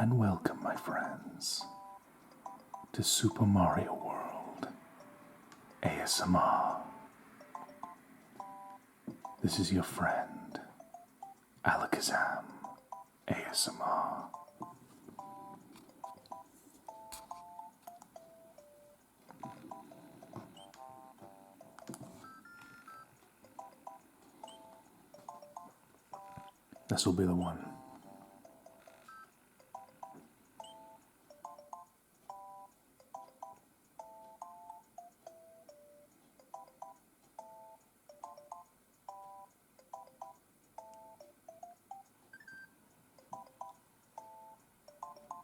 and welcome, my friends, to Super Mario World ASMR. This is your friend, Alakazam ASMR. This will be the one.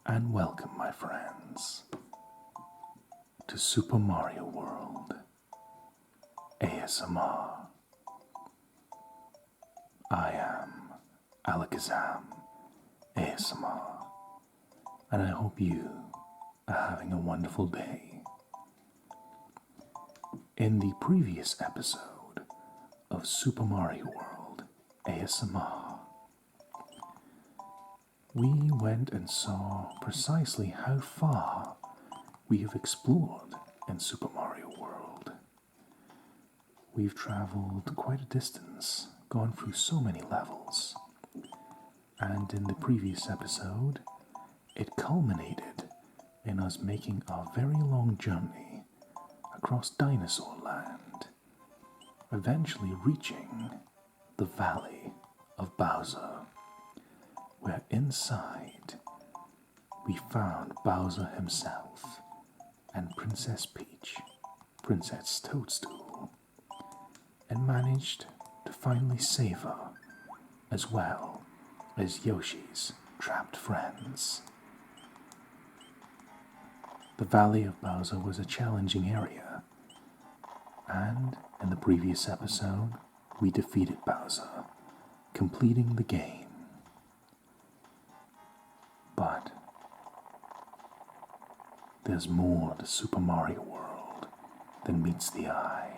And welcome, my friends, to Super Mario World ASMR. I am Alakazam ASMR, and I hope you are having a wonderful day. In the previous episode of Super Mario World ASMR, we went and saw precisely how far we have explored in Super Mario World. We've traveled quite a distance, gone through so many levels, and in the previous episode, it culminated in us making our very long journey across Dinosaur Land, eventually reaching the Valley of Bowser, where inside we found Bowser himself and Princess Peach, Princess Toadstool, and managed to finally save her, as well as Yoshi's trapped friends. The Valley of Bowser was a challenging area, and in the previous episode, we defeated Bowser, completing the game. But there's more to Super Mario World than meets the eye.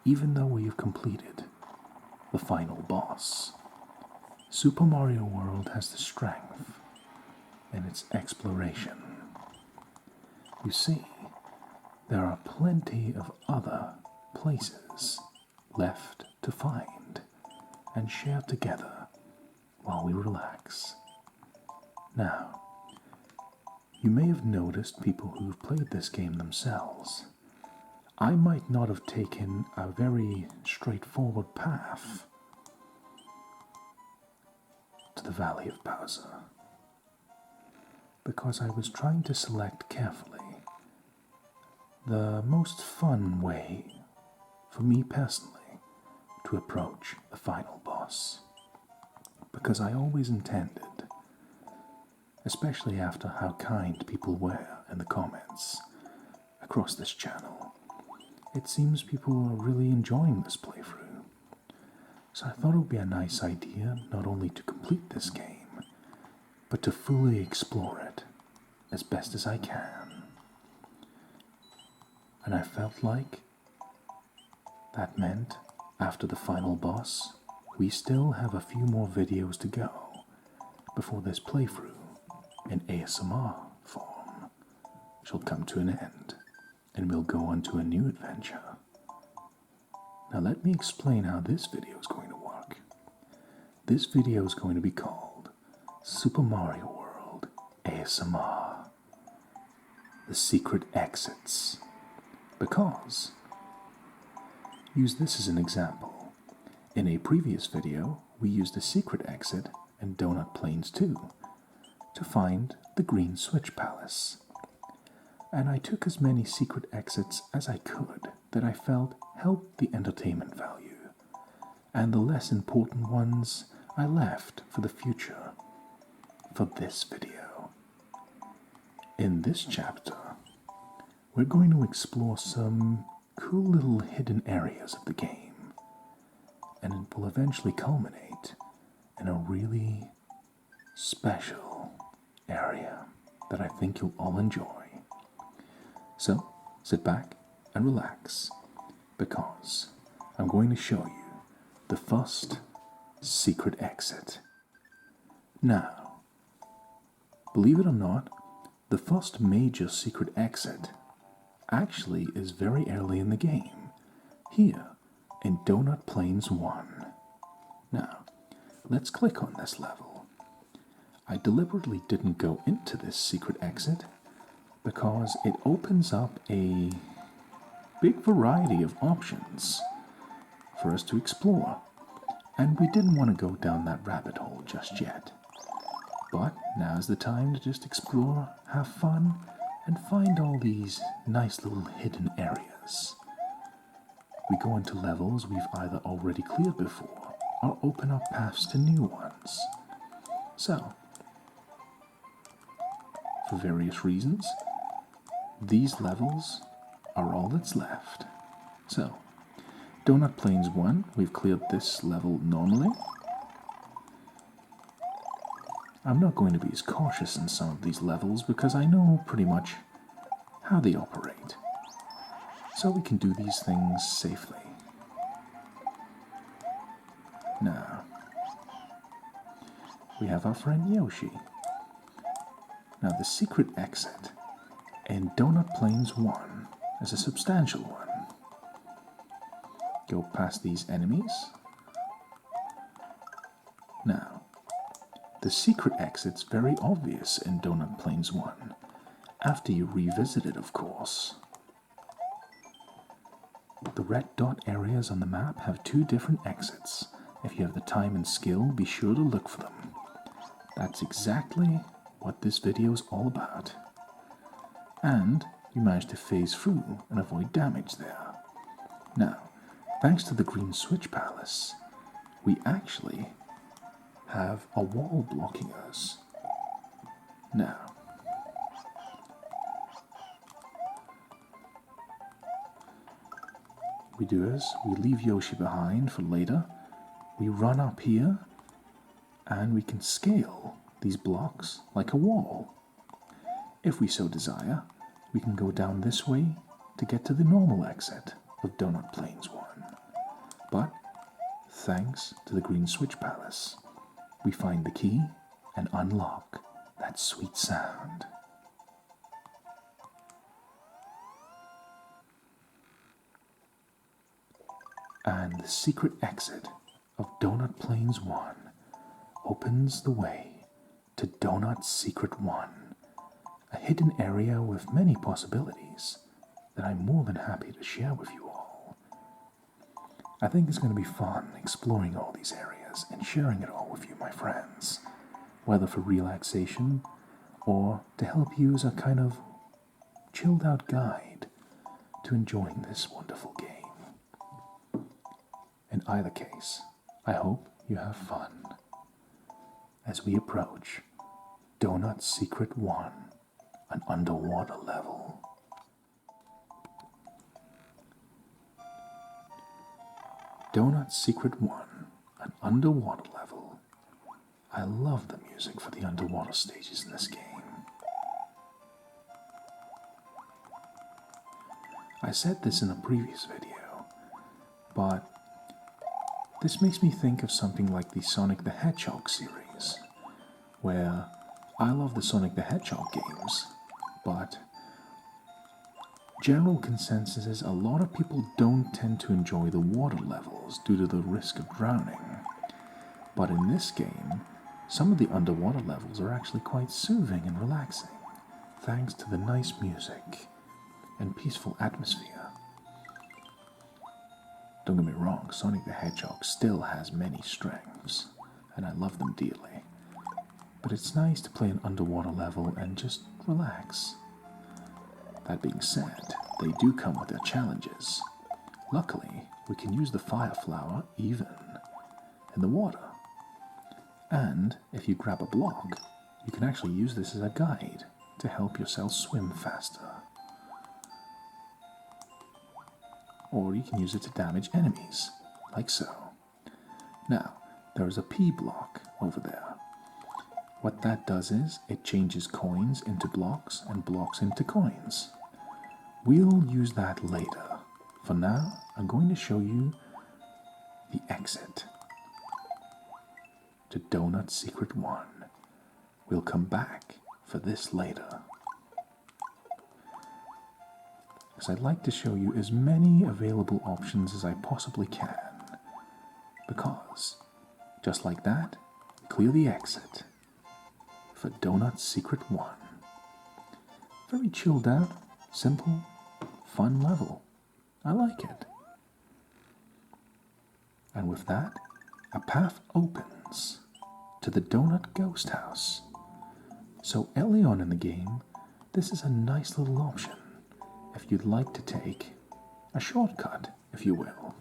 Even though we have completed the final boss, Super Mario World has the strength in its exploration. You see, there are plenty of other places left to find and share together while we relax. Now, you may have noticed people who've played this game themselves. I might not have taken a very straightforward path to the Valley of Bowser, because I was trying to select carefully the most fun way for me personally to approach the final boss, because I always intended, especially after how kind people were in the comments across this channel, it seems people are really enjoying this playthrough. So I thought it would be a nice idea not only to complete this game, but to fully explore it as best as I can. And I felt like that meant after the final boss, we still have a few more videos to go before this playthrough in ASMR form shall come to an end, and we'll go on to a new adventure. Now let me explain how this video is going to work. This video is going to be called Super Mario World ASMR, The Secret Exits, because, use this as an example, in a previous video we used a secret exit in Donut Plains 2 to find the Green Switch Palace. And I took as many secret exits as I could that I felt helped the entertainment value, and the less important ones I left for the future, for this video. In this chapter, we're going to explore some cool little hidden areas of the game, and it will eventually culminate in a really special area that I think you'll all enjoy. So, sit back and relax, because I'm going to show you the first secret exit. Now, Believe it or not, the first major secret exit actually is very early in the game, here in Donut Plains 1. Now, let's click on this level. I deliberately didn't go into this secret exit because it opens up a big variety of options for us to explore, and we didn't want to go down that rabbit hole just yet. But now's the time to just explore, have fun, and find all these nice little hidden areas. We go into levels we've either already cleared before or open up paths to new ones. So, for various reasons, these levels are all that's left. So, Donut Plains 1, we've cleared this level normally. I'm not going to be as cautious in some of these levels because I know pretty much how they operate, so we can do these things safely. Now, we have our friend Yoshi. Now, the secret exit in Donut Plains 1 is a substantial one. Go past these enemies. Now, the secret exit's very obvious in Donut Plains 1, after you revisit it, of course. The red dot areas on the map have 2 different exits. If you have the time and skill, be sure to look for them. That's exactly what this video is all about. And you managed to phase through and avoid damage there. Now, thanks to the Green Switch Palace, we actually have a wall blocking us. Now, we do is we leave Yoshi behind for later. We run up here and we can scale these blocks like a wall. If we so desire, we can go down this way to get to the normal exit of Donut Plains 1. But thanks to the Green Switch Palace, we find the key and unlock that sweet sound. And the secret exit of Donut Plains 1 opens the way to Donut's Secret 1, a hidden area with many possibilities that I'm more than happy to share with you all. I think it's going to be fun exploring all these areas and sharing it all with you, my friends, whether for relaxation or to help you as a kind of chilled out guide to enjoying this wonderful game. In either case, I hope you have fun as we approach Donut's Secret 1, an underwater level. Donut's Secret 1, an underwater level. I love the music for the underwater stages in this game. I said this in a previous video, but this makes me think of something like the Sonic the Hedgehog series, where I love the Sonic the Hedgehog games, but general consensus is a lot of people don't tend to enjoy the water levels due to the risk of drowning. But in this game, some of the underwater levels are actually quite soothing and relaxing, thanks to the nice music and peaceful atmosphere. Don't get me wrong, Sonic the Hedgehog still has many strengths, and I love them dearly. But it's nice to play an underwater level and just relax. That being said, they do come with their challenges. Luckily, we can use the fire flower even in the water. And if you grab a block, you can actually use this as a guide to help yourself swim faster. Or you can use it to damage enemies, like so. Now, there is a P block over there. What that does is, it changes coins into blocks and blocks into coins. We'll use that later. For now, I'm going to show you the exit to Donut's Secret 1. We'll come back for this later. Because I'd like to show you as many available options as I possibly can. Because, just like that, clear the exit for Donut Secret 1. Very chilled out, simple, fun level. I like it. And with that, a path opens to the Donut Ghost House. So early on in the game, this is a nice little option if you'd like to take a shortcut, if you will.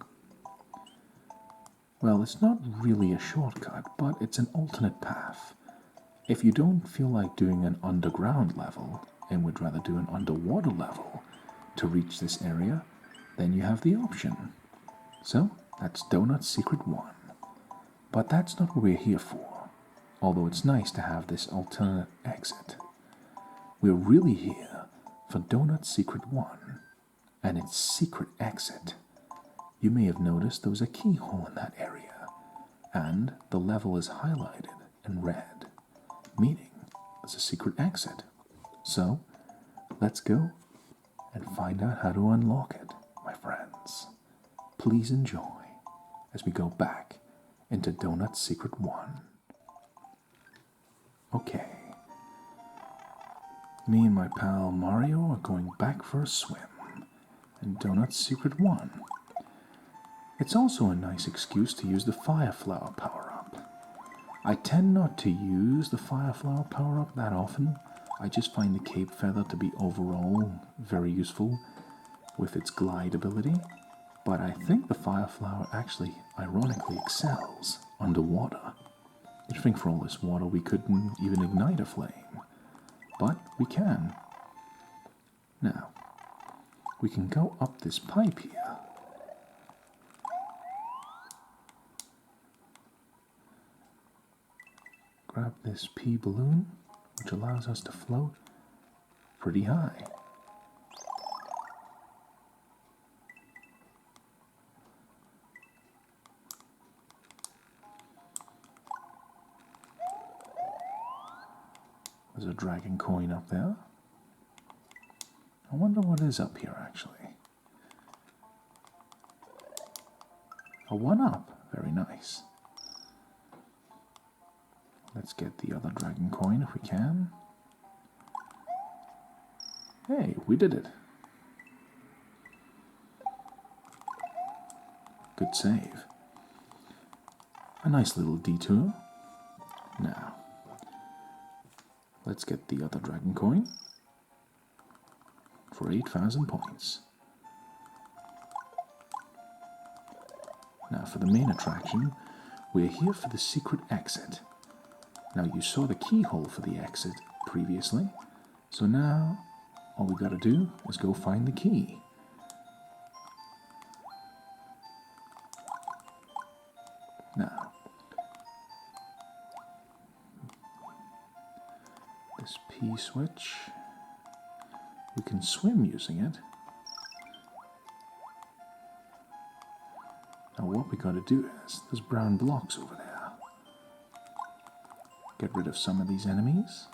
Well, it's not really a shortcut, but it's an alternate path. If you don't feel like doing an underground level and would rather do an underwater level to reach this area, then you have the option. So, that's Donut Secret 1. But that's not what we're here for, although it's nice to have this alternate exit. We're really here for Donut Secret 1 and its secret exit. You may have noticed there was a keyhole in that area, and the level is highlighted in red, meaning there's a secret exit. So, let's go and find out how to unlock it, my friends. Please enjoy as we go back into Donut Secret 1. Okay. Me and my pal Mario are going back for a swim in Donut Secret 1. It's also a nice excuse to use the Fire Flower power-up. I tend not to use the Fire Flower power-up that often. I just find the Cape Feather to be overall very useful with its glide ability. But I think the Fire Flower actually, ironically, excels underwater. You'd think for all this water we couldn't even ignite a flame. But we can. Now, we can go up this pipe here. Grab this pea balloon, which allows us to float pretty high. There's a dragon coin up there. I wonder what is up here, actually. A 1-up. Very nice. Let's get the other dragon coin if we can. Hey, we did it. Good save. A nice little detour. Now, let's get the other dragon coin for 8,000 points. Now for the main attraction, we're here for the secret exit. Now you saw the keyhole for the exit previously, so now all we gotta do is go find the key. Now, this P switch, we can swim using it. Now what we gotta do is, there's brown blocks over there. Get rid of some of these enemies.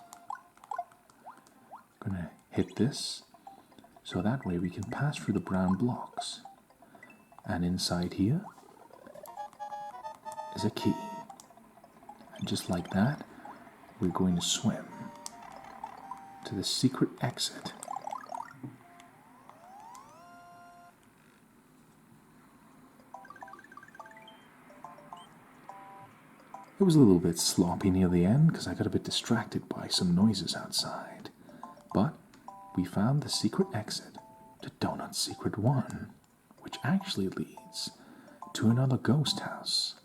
Gonna hit this, so that way we can pass through the brown blocks. And inside here is a key. And just like that, we're going to swim to the secret exit. It was a little bit sloppy near the end because I got a bit distracted by some noises outside. But we found the secret exit to Donut Secret 1, which actually leads to another ghost house,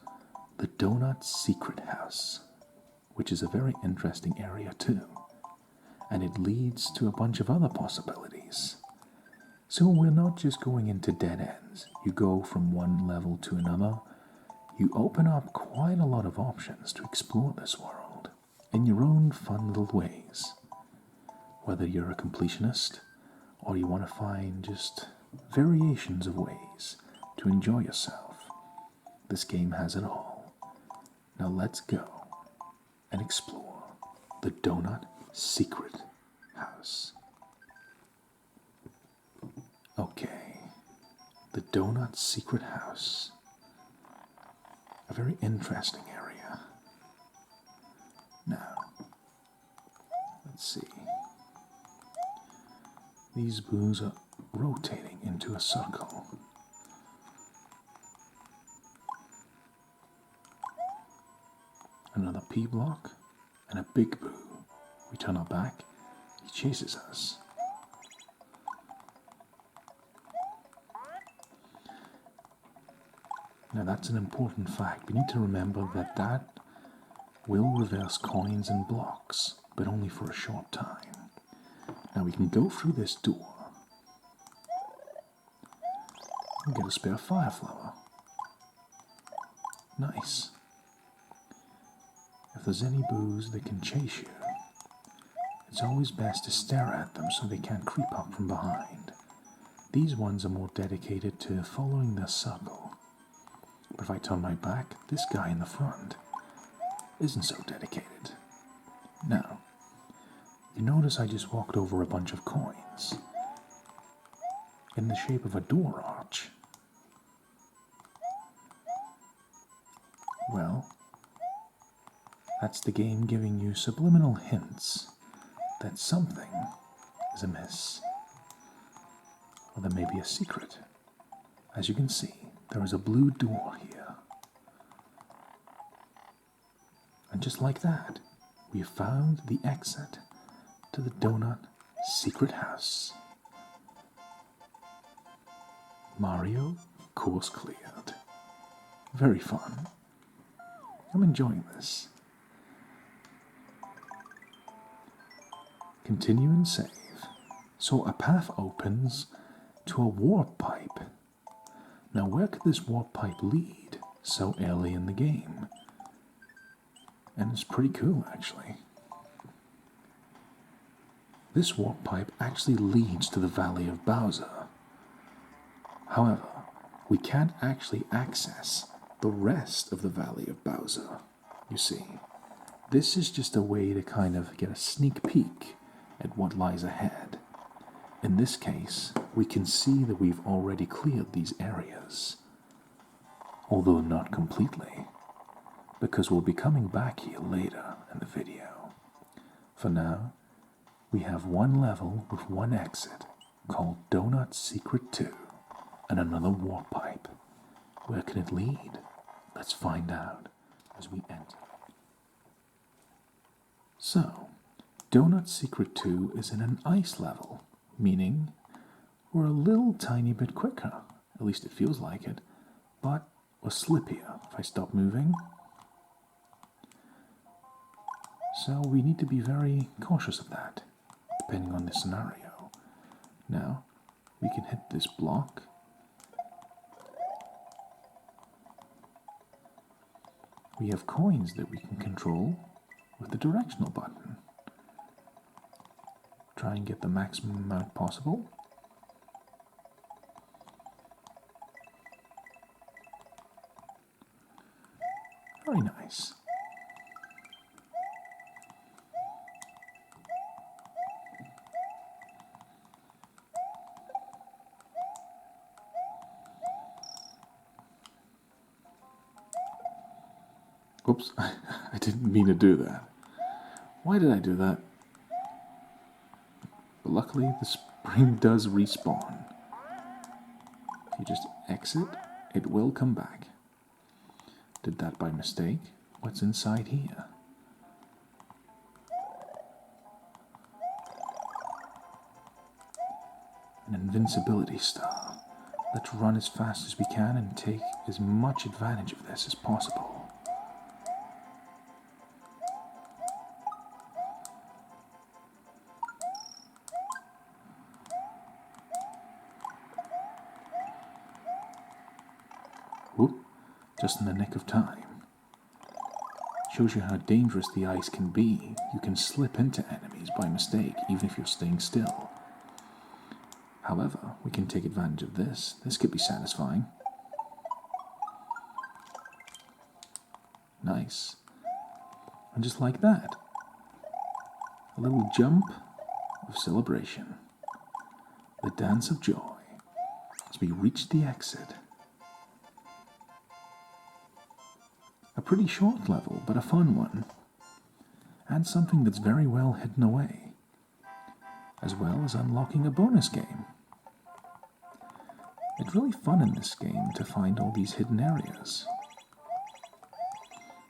the Donut Secret House, which is a very interesting area too. And it leads to a bunch of other possibilities. So we're not just going into dead ends. You go from one level to another. You open up quite a lot of options to explore this world in your own fun little ways. Whether you're a completionist or you want to find just variations of ways to enjoy yourself, this game has it all. Now let's go and explore the Donut Secret House. Okay, the Donut Secret House. A very interesting area. Now, let's see. These boos are rotating into a circle. Another P block and a big boo. We turn our back, he chases us. Now that's an important fact. We need to remember that that will reverse coins and blocks, but only for a short time. Now we can go through this door and get a spare fire flower. Nice. If there's any boos that can chase you, it's always best to stare at them so they can't creep up from behind. These ones are more dedicated to following their circle. But if I turn my back, this guy in the front isn't so dedicated. Now, you notice I just walked over a bunch of coins in the shape of a door arch. Well, that's the game giving you subliminal hints that something is amiss, or there may be a secret. As you can see, there is a blue door here. And just like that, we have found the exit to the Donut Secret House. Mario, course cleared. Very fun. I'm enjoying this. Continue and save. So a path opens to a warp pipe. Now where could this warp pipe lead so early in the game? And it's pretty cool actually. This warp pipe actually leads to the Valley of Bowser. However, we can't actually access the rest of the Valley of Bowser, you see. This is just a way to kind of get a sneak peek at what lies ahead. In this case, we can see that we've already cleared these areas, although not completely, because we'll be coming back here later in the video. For now, we have one level with one exit called Donut Secret 2 and another warp pipe. Where can it lead? Let's find out as we enter. So, Donut Secret 2 is in an ice level, meaning we're a little tiny bit quicker, at least it feels like it, but we're slippier if I stop moving. So we need to be very cautious of that, depending on the scenario. Now, we can hit this block. We have coins that we can control with the directional button. Try and get the maximum amount possible. Very nice. Oops, I didn't mean to do that. Why did I do that? But luckily, the spring does respawn. If you just exit, it will come back. Did that by mistake? What's inside here? An invincibility star. Let's run as fast as we can and take as much advantage of this as possible. Whoop, just in the nick of time. Shows you how dangerous the ice can be. You can slip into enemies by mistake, even if you're staying still. However, we can take advantage of this. This could be satisfying. Nice. And just like that, A little jump of celebration. The dance of joy as we reach the exit. A pretty short level, but a fun one. And something that's very well hidden away, as well as unlocking a bonus game. It's really fun in this game to find all these hidden areas.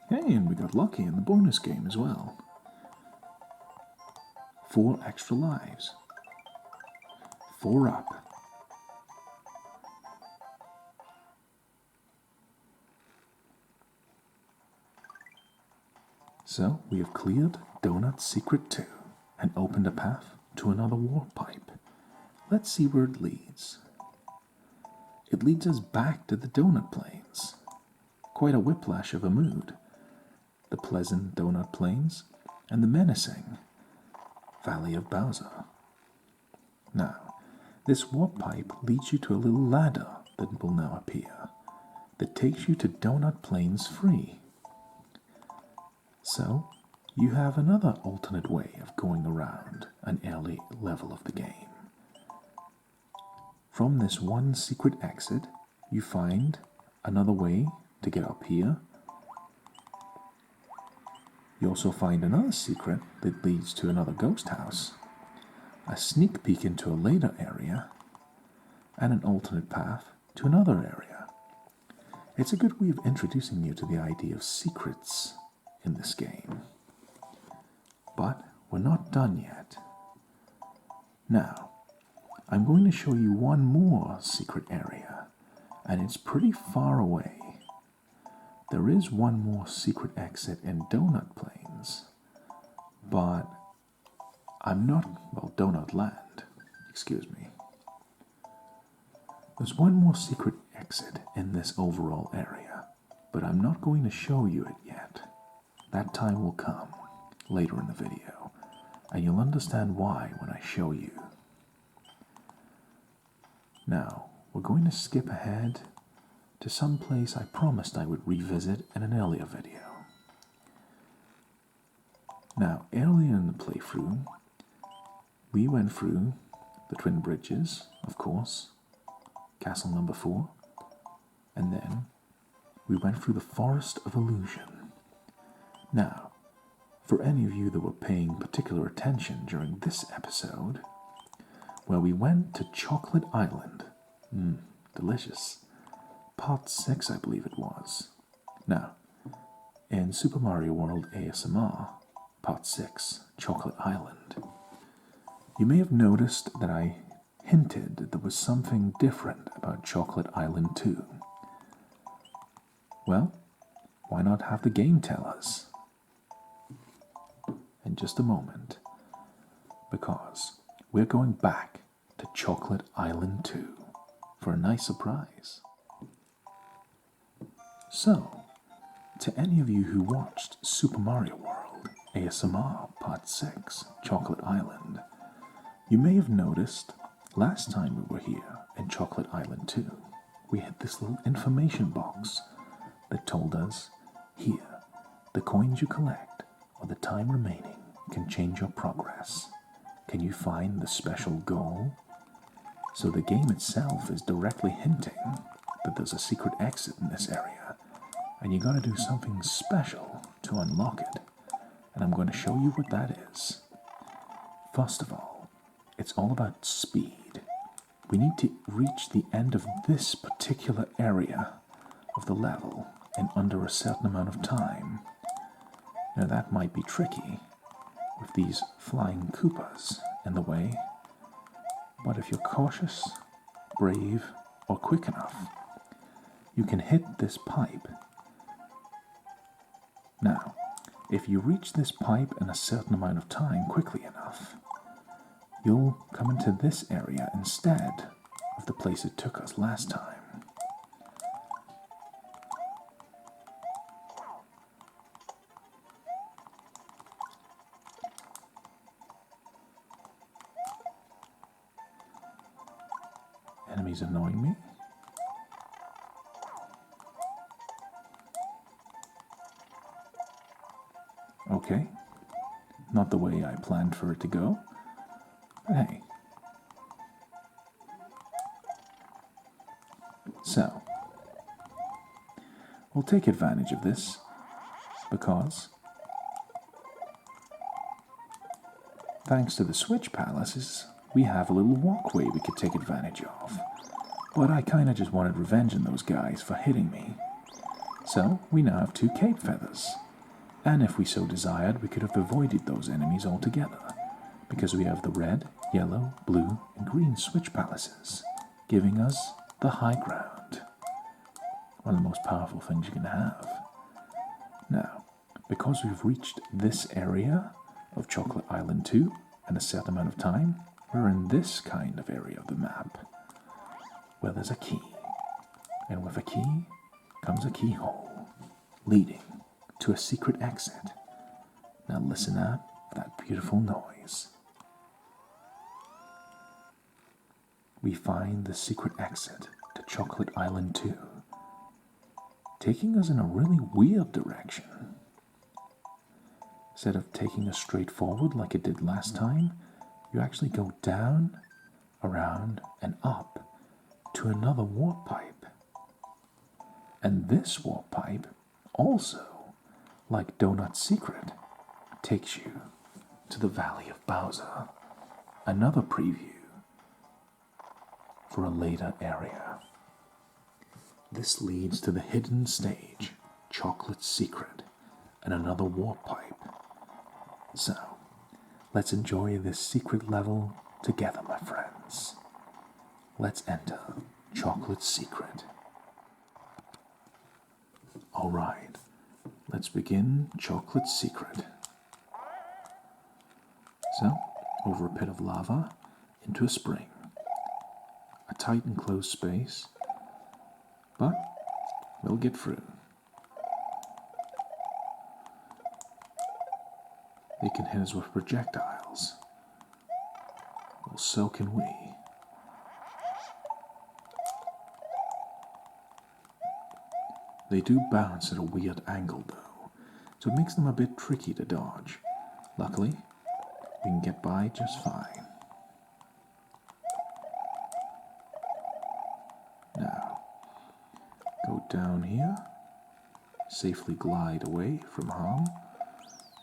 Hey, and we got lucky in the bonus game as well. 4 extra lives. 4 up. So, we have cleared Donut Secret 2 and opened a path to another warp pipe. Let's see where it leads. It leads us back to the Donut Plains. Quite a whiplash of a mood. The pleasant Donut Plains and the menacing Valley of Bowser. Now, this warp pipe leads you to a little ladder that will now appear, that takes you to Donut Plains free. So, you have another alternate way of going around an early level of the game. From this one secret exit, you find another way to get up here. You also find another secret that leads to another ghost house, a sneak peek into a later area, and an alternate path to another area. It's a good way of introducing you to the idea of secrets in this game. But we're not done yet. Now, I'm going to show you one more secret area, and it's pretty far away. There is one more secret exit in Donut Plains, but Donut Land, excuse me. There's one more secret exit in this overall area, but I'm not going to show you it yet. That time will come later in the video, and you'll understand why when I show you. Now, we're going to skip ahead to some place I promised I would revisit in an earlier video. Now, earlier in the playthrough, we went through the Twin Bridges, of course, Castle number 4, and then we went through the Forest of Illusion. Now, for any of you that were paying particular attention during this episode, where we went to Chocolate Island. Delicious. Part 6, I believe it was. Now, in Super Mario World ASMR, Part 6, Chocolate Island, you may have noticed that I hinted that there was something different about Chocolate Island 2. Well, why not have the game tell us? In just a moment, because we're going back to Chocolate Island 2 for a nice surprise. So, to any of you who watched Super Mario World ASMR Part 6, Chocolate Island, you may have noticed last time we were here in Chocolate Island 2, we had this little information box that told us, here, the coins you collect or the time remaining can change your progress. Can you find the special goal? So the game itself is directly hinting that there's a secret exit in this area, and you gotta do something special to unlock it. And I'm going to show you what that is. First of all, it's all about speed. We need to reach the end of this particular area of the level in under a certain amount of time. Now that might be tricky with these flying Koopas in the way, but if you're cautious, brave, or quick enough, you can hit this pipe. Now, if you reach this pipe in a certain amount of time quickly enough, you'll come into this area instead of the place it took us last time. Enemies annoying me. Okay, Not the way I planned for it to go. But hey. So, we'll take advantage of this because thanks to the Switch Palaces, we have a little walkway we could take advantage of. But I kinda just wanted revenge on those guys for hitting me. So, we now have 2 cape feathers. And if we so desired, we could have avoided those enemies altogether, because we have the red, yellow, blue, and green Switch Palaces, giving us the high ground. One of the most powerful things you can have. Now, because we've reached this area of Chocolate Island 2 in a set amount of time, we're in this kind of area of the map, where there's a key. And with a key comes a keyhole, leading to a secret exit. Now listen out for that beautiful noise. We find the secret exit to Chocolate Island 2, taking us in a really weird direction. Instead of taking us straight forward like it did last time, you actually go down, around, and up to another warp pipe. And this warp pipe also, like Donut's Secret, takes you to the Valley of Bowser. Another preview for a later area. This leads to the hidden stage, Chocolate's Secret, and another warp pipe. So, let's enjoy this secret level together, my friends. Let's enter Chocolate's Secret. Alright, let's begin Chocolate's Secret. So, over a pit of lava, into a spring. A tight enclosed space, but we'll get through. They can hit us with projectiles. Well, so can we. They do bounce at a weird angle, though, so it makes them a bit tricky to dodge. Luckily, we can get by just fine. Now, go down here, safely glide away from harm,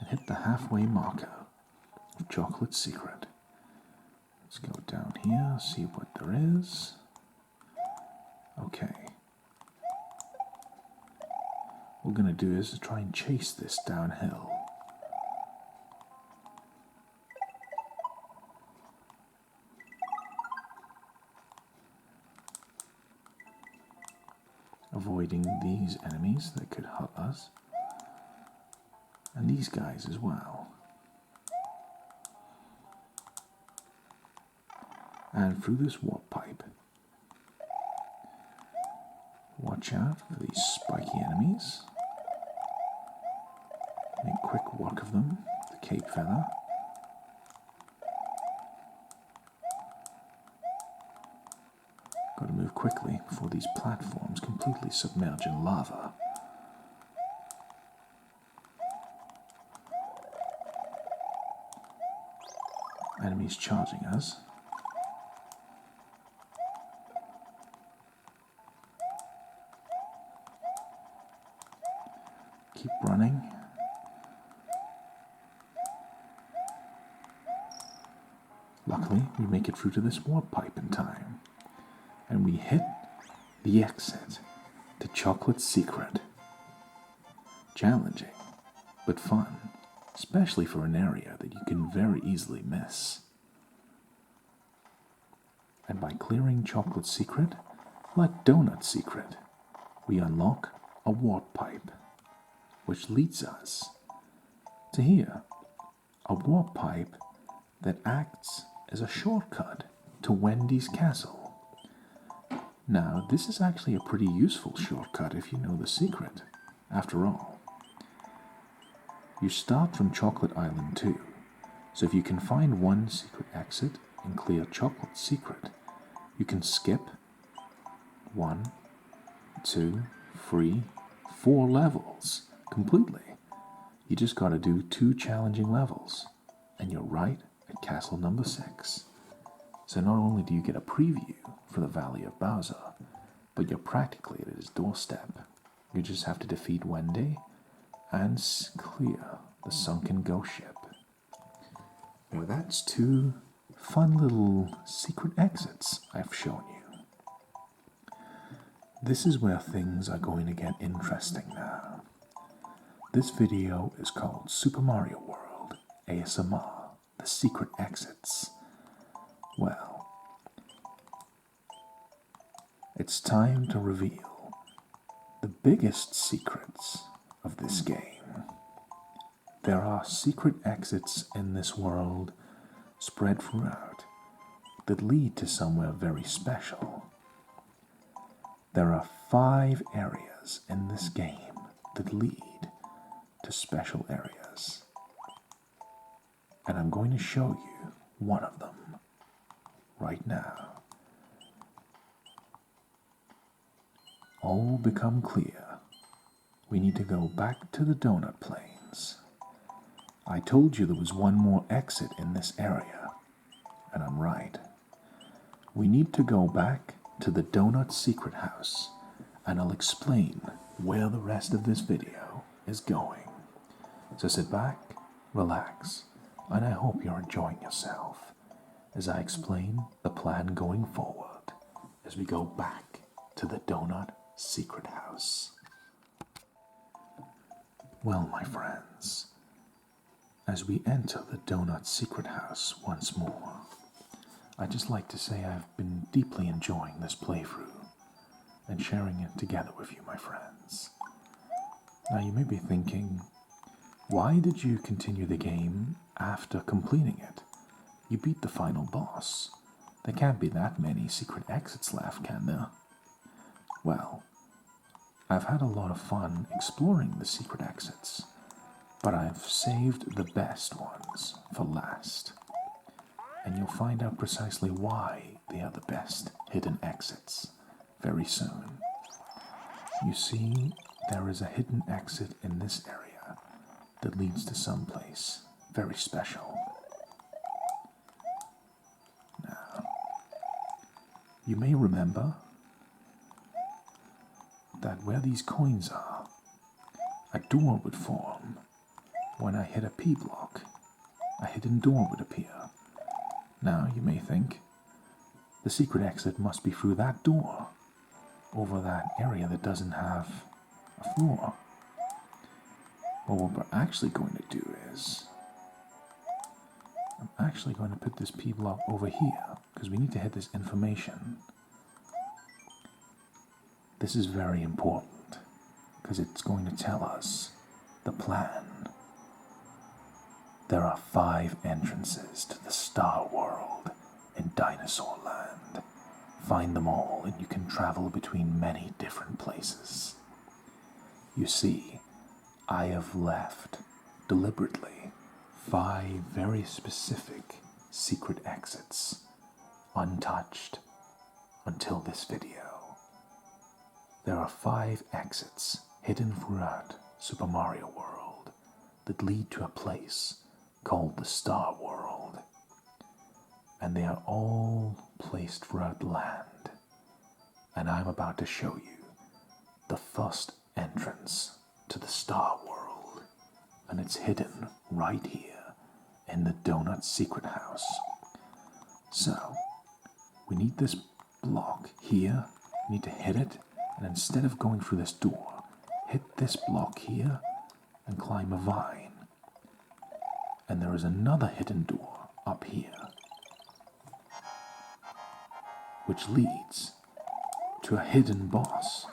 and hit the halfway marker of Chocolate's Secret. Let's go down here, see what there is. Okay. What we're going to do is try and chase this downhill. Avoiding these enemies that could hurt us. And these guys as well. And through this warp pipe. Watch out for these spiky enemies. Make quick work of them. The cape feather. Got to move quickly before these platforms completely submerge in lava. Enemies charging us. Keep running. Luckily, we make it through to this warp pipe in time. And we hit the exit to Chocolate's Secret. Challenging, but fun. Especially for an area that you can very easily miss. And by clearing Chocolate's Secret, like Donut's Secret, we unlock a warp pipe, which leads us to here, a warp pipe that acts as a shortcut to Wendy's Castle. Now, this is actually a pretty useful shortcut if you know the secret, after all. You start from Chocolate Island 2, so if you can find one secret exit and clear Chocolate's Secret, you can skip 1, 2, 3, 4 levels completely. You just gotta do 2 challenging levels, and you're right at castle number 6. So not only do you get a preview for the Valley of Bowser, but you're practically at his doorstep. You just have to defeat Wendy and clear the sunken ghost ship. Now that's 2 fun little secret exits I've shown you. This is where things are going to get interesting now. This video is called Super Mario World ASMR, The Secret Exits. Well, it's time to reveal the biggest secrets of this game. There are secret exits in this world spread throughout that lead to somewhere very special. There are 5 areas in this game that lead to special areas. And I'm going to show you one of them right now. All will become clear. We need to go back to the Donut Plains. I told you there was one more exit in this area, and I'm right. We need to go back to the Donut Secret House, and I'll explain where the rest of this video is going. So sit back, relax, and I hope you're enjoying yourself as I explain the plan going forward as we go back to the Donut Secret House. Well, my friends, as we enter the Donut Secret House once more, I'd just like to say I've been deeply enjoying this playthrough and sharing it together with you, my friends. Now you may be thinking, why did you continue the game after completing it? You beat the final boss. There can't be that many secret exits left, can there? Well, I've had a lot of fun exploring the secret exits, but I've saved the best ones for last. And you'll find out precisely why they are the best hidden exits very soon. You see, there is a hidden exit in this area that leads to someplace very special. Now, you may remember that where these coins are, a door would form. When I hit a P block, a hidden door would appear. Now, you may think, the secret exit must be through that door, over that area that doesn't have a floor. Well, what we're actually going to do is, I'm actually going to put this P block over here, because we need to hit this information. This is very important, because it's going to tell us the plan. There are 5 entrances to the Star World in Dinosaur Land. Find them all, and you can travel between many different places. You see, I have left, deliberately, 5 very specific secret exits untouched until this video. There are 5 exits hidden throughout Super Mario World that lead to a place called the Star World, and they are all placed throughout the land, and I'm about to show you the first entrance to the Star World, and it's hidden right here in the Donut Secret House. So, we need this block here, we need to hit it, and instead of going through this door, hit this block here and climb a vine. And there is another hidden door up here, which leads to a hidden boss.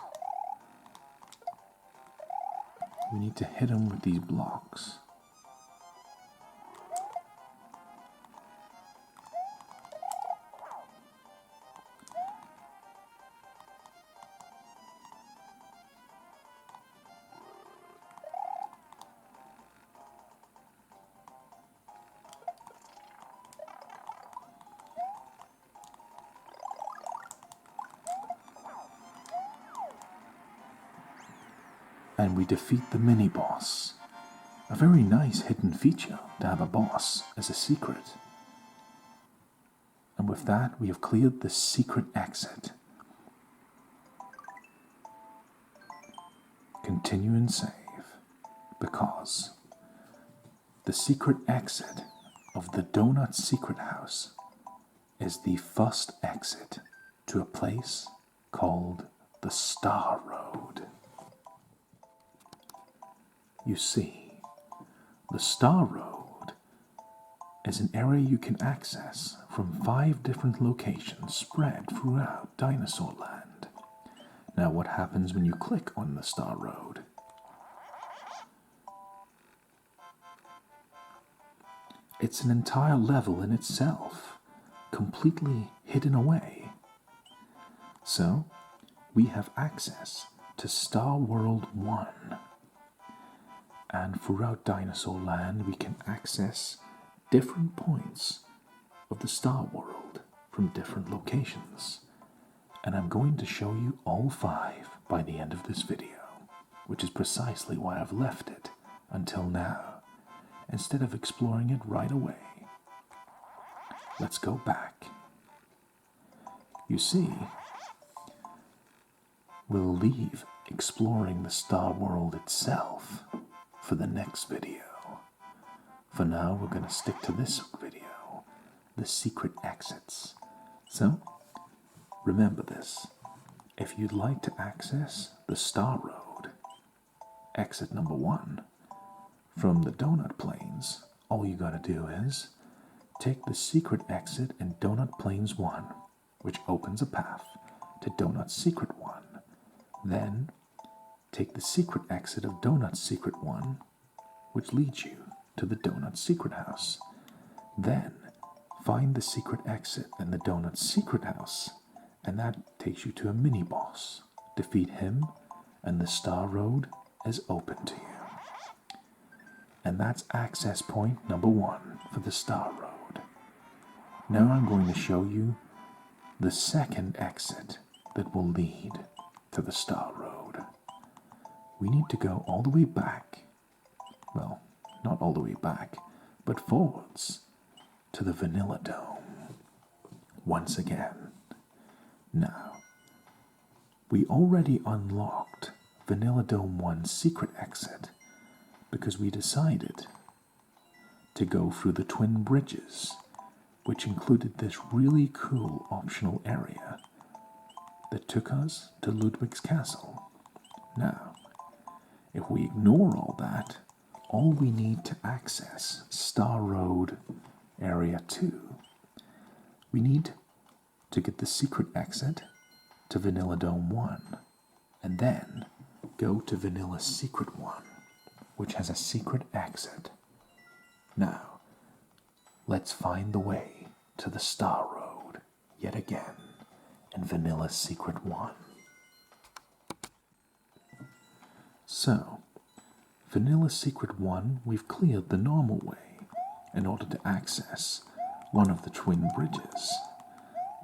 We need to hit him with these blocks. And we defeat the mini-boss. A very nice hidden feature to have a boss as a secret. And with that, we have cleared the secret exit. Continue and save, because the secret exit of the Donut Secret House is the first exit to a place called the Star Road. You see, the Star Road is an area you can access from 5 different locations spread throughout Dinosaur Land. Now, what happens when you click on the Star Road? It's an entire level in itself, completely hidden away. So, we have access to Star World 1. And throughout Dinosaur Land, we can access different points of the Star World from different locations. And I'm going to show you all 5 by the end of this video, which is precisely why I've left it until now, instead of exploring it right away. Let's go back. You see, we'll leave exploring the Star World itself for the next video. For now, we're going to stick to this video, the secret exits. So, remember this. If you'd like to access the Star Road, exit number 1, from the Donut Plains, all you gotta do is take the secret exit in Donut Plains 1, which opens a path to Donut Secret 1. Then, take the secret exit of Donut Secret 1, which leads you to the Donut Secret House. Then, find the secret exit in the Donut Secret House, and that takes you to a mini-boss. Defeat him, and the Star Road is open to you. And that's access point number 1 for the Star Road. Now I'm going to show you the second exit that will lead to the Star Road. We need to go all the way back, well, not all the way back, but forwards to the Vanilla Dome. Once again. Now, we already unlocked Vanilla Dome 1's secret exit because we decided to go through the Twin Bridges, which included this really cool optional area that took us to Ludwig's Castle. Now, if we ignore all that, all we need to access Star Road Area 2, we need to get the secret exit to Vanilla Dome 1, and then go to Vanilla Secret 1, which has a secret exit. Now, let's find the way to the Star Road yet again in Vanilla Secret 1. So, Vanilla Secret 1, we've cleared the normal way in order to access one of the Twin Bridges.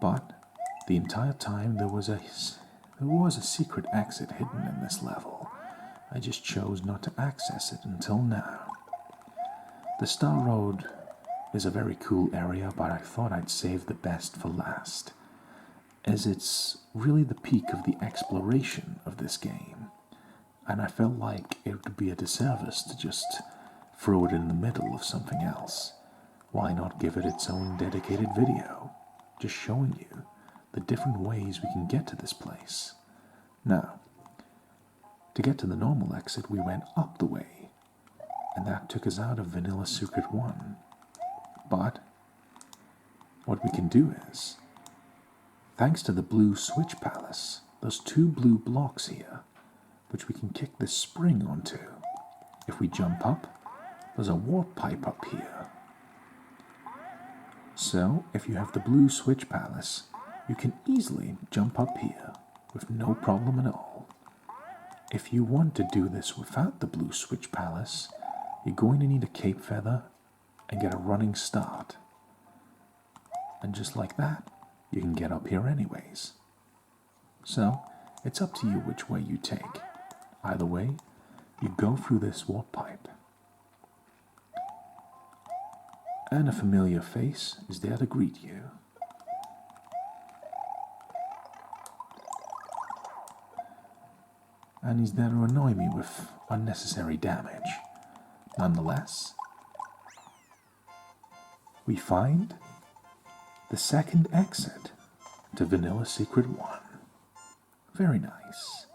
But the entire time there was a secret exit hidden in this level. I just chose not to access it until now. The Star Road is a very cool area, but I thought I'd save the best for last, as it's really the peak of the exploration of this game, and I felt like it would be a disservice to just throw it in the middle of something else. Why not give it its own dedicated video, just showing you the different ways we can get to this place. Now, to get to the normal exit, we went up the way, and that took us out of Vanilla Secret 1. But what we can do is, thanks to the Blue Switch Palace, there's 2 blue blocks here, which we can kick this spring onto. If we jump up, there's a warp pipe up here. So, if you have the Blue Switch Palace, you can easily jump up here with no problem at all. If you want to do this without the Blue Switch Palace, you're going to need a cape feather and get a running start. And just like that, you can get up here anyways. So, it's up to you which way you take. Either way, you go through this warp pipe. and a familiar face is there to greet you. And he's there to annoy me with unnecessary damage. Nonetheless, we find the second exit to Vanilla Secret 1. Very nice.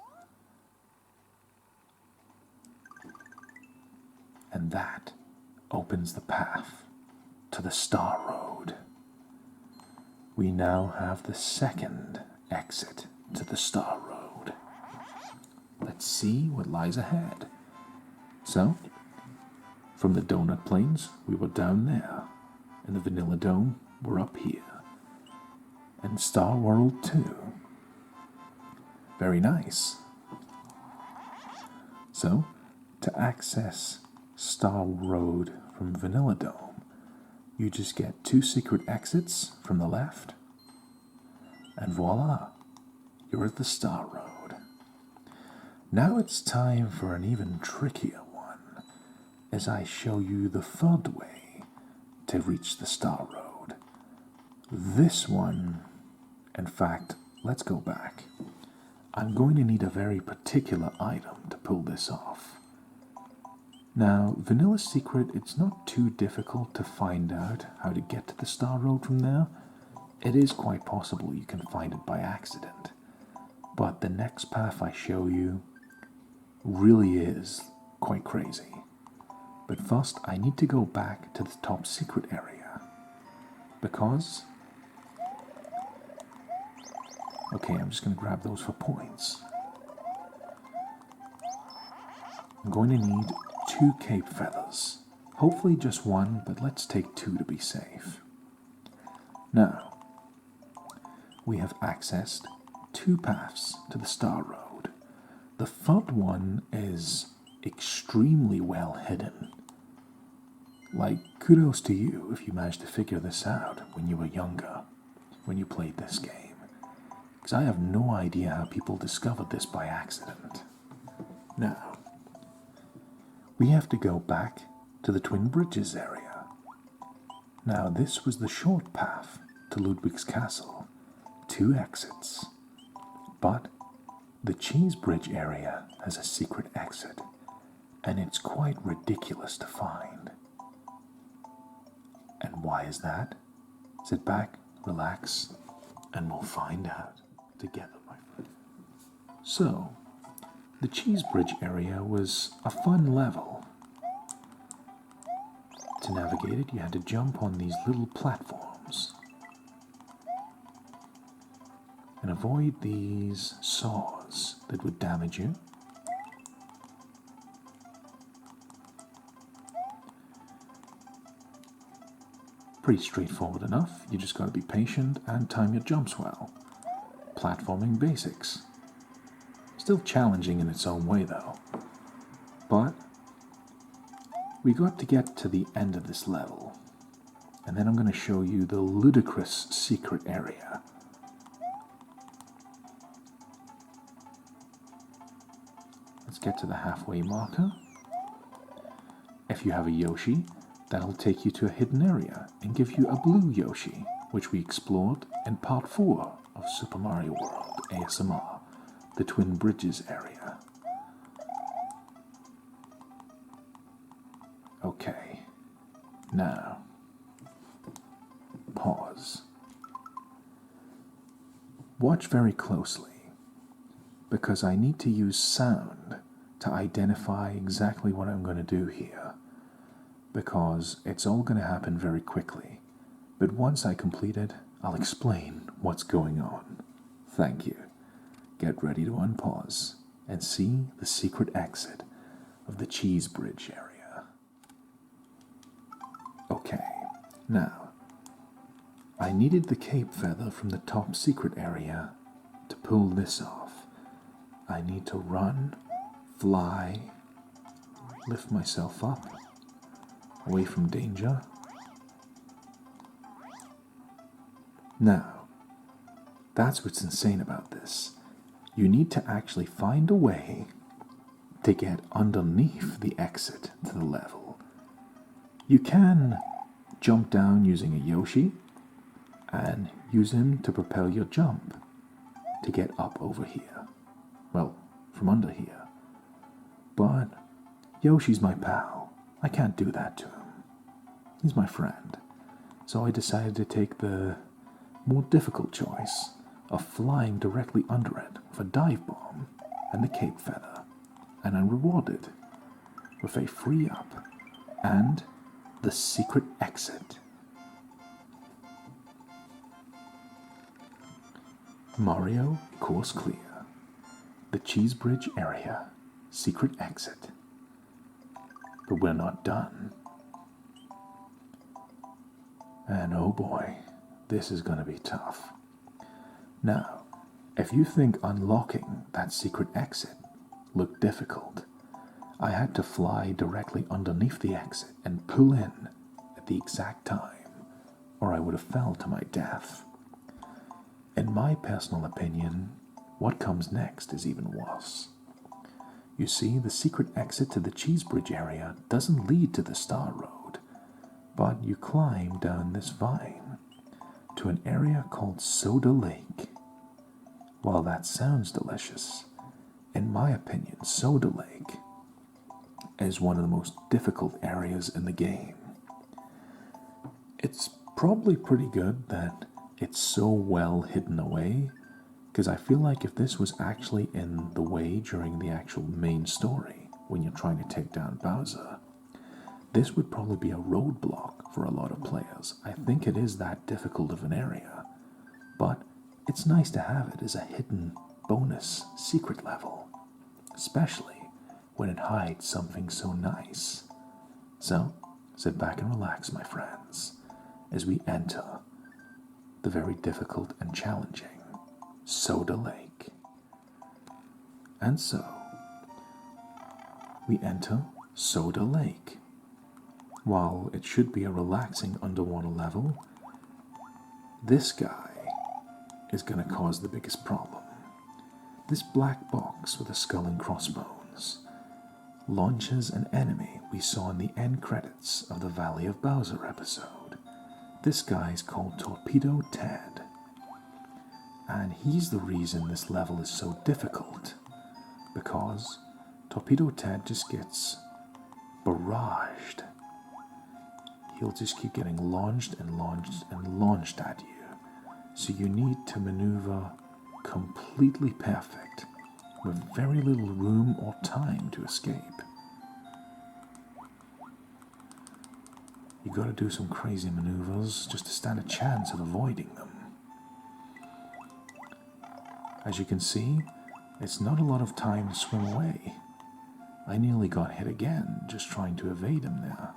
And that opens the path to the Star Road. We now have the second exit to the Star Road. Let's see what lies ahead. So, from the Donut Plains, we were down there, and the Vanilla Dome, we're up here. And Star World 2. Very nice. So, to access Star Road from Vanilla Dome, you just get 2 secret exits from the left, and voila, you're at the Star Road. Now it's time for an even trickier one, as I show you the third way to reach the Star Road. This one, in fact, let's go back. I'm going to need a very particular item to pull this off. Now, Vanilla Secret, it's not too difficult to find out how to get to the Star Road from there. It is quite possible you can find it by accident. But the next path I show you really is quite crazy. But first, I need to go back to the top secret area. Because... okay, I'm just going to grab those for points. I'm going to need 2 cape feathers. Hopefully just 1, but let's take 2 to be safe. Now, we have accessed 2 paths to the Star Road. The third one is extremely well hidden. Like, kudos to you if you managed to figure this out when you were younger, when you played this game. Because I have no idea how people discovered this by accident. Now, we have to go back to the Twin Bridges area. Now, this was the short path to Ludwig's castle. 2 exits. But the Cheese Bridge area has a secret exit, and it's quite ridiculous to find. And why is that? Sit back, relax, and we'll find out together, my friend. So, the Cheese Bridge area was a fun level. To navigate it, you had to jump on these little platforms and avoid these saws that would damage you. Pretty straightforward enough. You just got to be patient and time your jumps well. Platforming basics. Still challenging in its own way though. But we got to get to the end of this level. And then I'm going to show you the ludicrous secret area. Let's get to the halfway marker. If you have a Yoshi, that'll take you to a hidden area and give you a blue Yoshi, which we explored in part 4 of Super Mario World ASMR, the Twin Bridges area. Okay, now, pause. Watch very closely, because I need to use sound to identify exactly what I'm going to do here, because it's all going to happen very quickly. But once I complete it, I'll explain what's going on. Thank you. Get ready to unpause and see the secret exit of the Cheese Bridge area. Okay, now, I needed the cape feather from the top secret area to pull this off. I need to run, fly, lift myself up, away from danger. Now, that's what's insane about this. You need to actually find a way to get underneath the exit to the level. You can jump down using a Yoshi and use him to propel your jump to get up over here. Well, from under here. But Yoshi's my pal. I can't do that to him. He's my friend. So I decided to take the more difficult choice of flying directly under it with a dive bomb and the cape feather, and I'm rewarded with a free up and the secret exit. Mario, course clear. The Cheese Bridge area, secret exit. But we're not done. And oh boy, this is going to be tough. Now, if you think unlocking that secret exit looked difficult, I had to fly directly underneath the exit and pull in at the exact time, or I would have fell to my death. In my personal opinion, what comes next is even worse. You see, the secret exit to the Cheese Bridge area doesn't lead to the Star Road, but you climb down this vine to an area called Soda Lake. While that sounds delicious, in my opinion, Soda Lake is one of the most difficult areas in the game. It's probably pretty good that it's so well hidden away, because I feel like if this was actually in the way during the actual main story, when you're trying to take down Bowser, this would probably be a roadblock for a lot of players. I think it is that difficult of an area, but it's nice to have it as a hidden bonus secret level, especially when it hides something so nice. So, sit back and relax, my friends, as we enter the very difficult and challenging Soda Lake. And so, we enter Soda Lake. While it should be a relaxing underwater level, this guy is going to cause the biggest problem. This black box with a skull and crossbones launches an enemy we saw in the end credits of the Valley of Bowser episode. This guy's called Torpedo Ted, and he's the reason this level is so difficult, because Torpedo Ted just gets barraged. He'll just keep getting launched and launched and launched at you, so you need to maneuver completely perfect with very little room or time to escape. You gotta do some crazy maneuvers just to stand a chance of avoiding them. As you can see, it's not a lot of time to swim away. I nearly got hit again just trying to evade him there.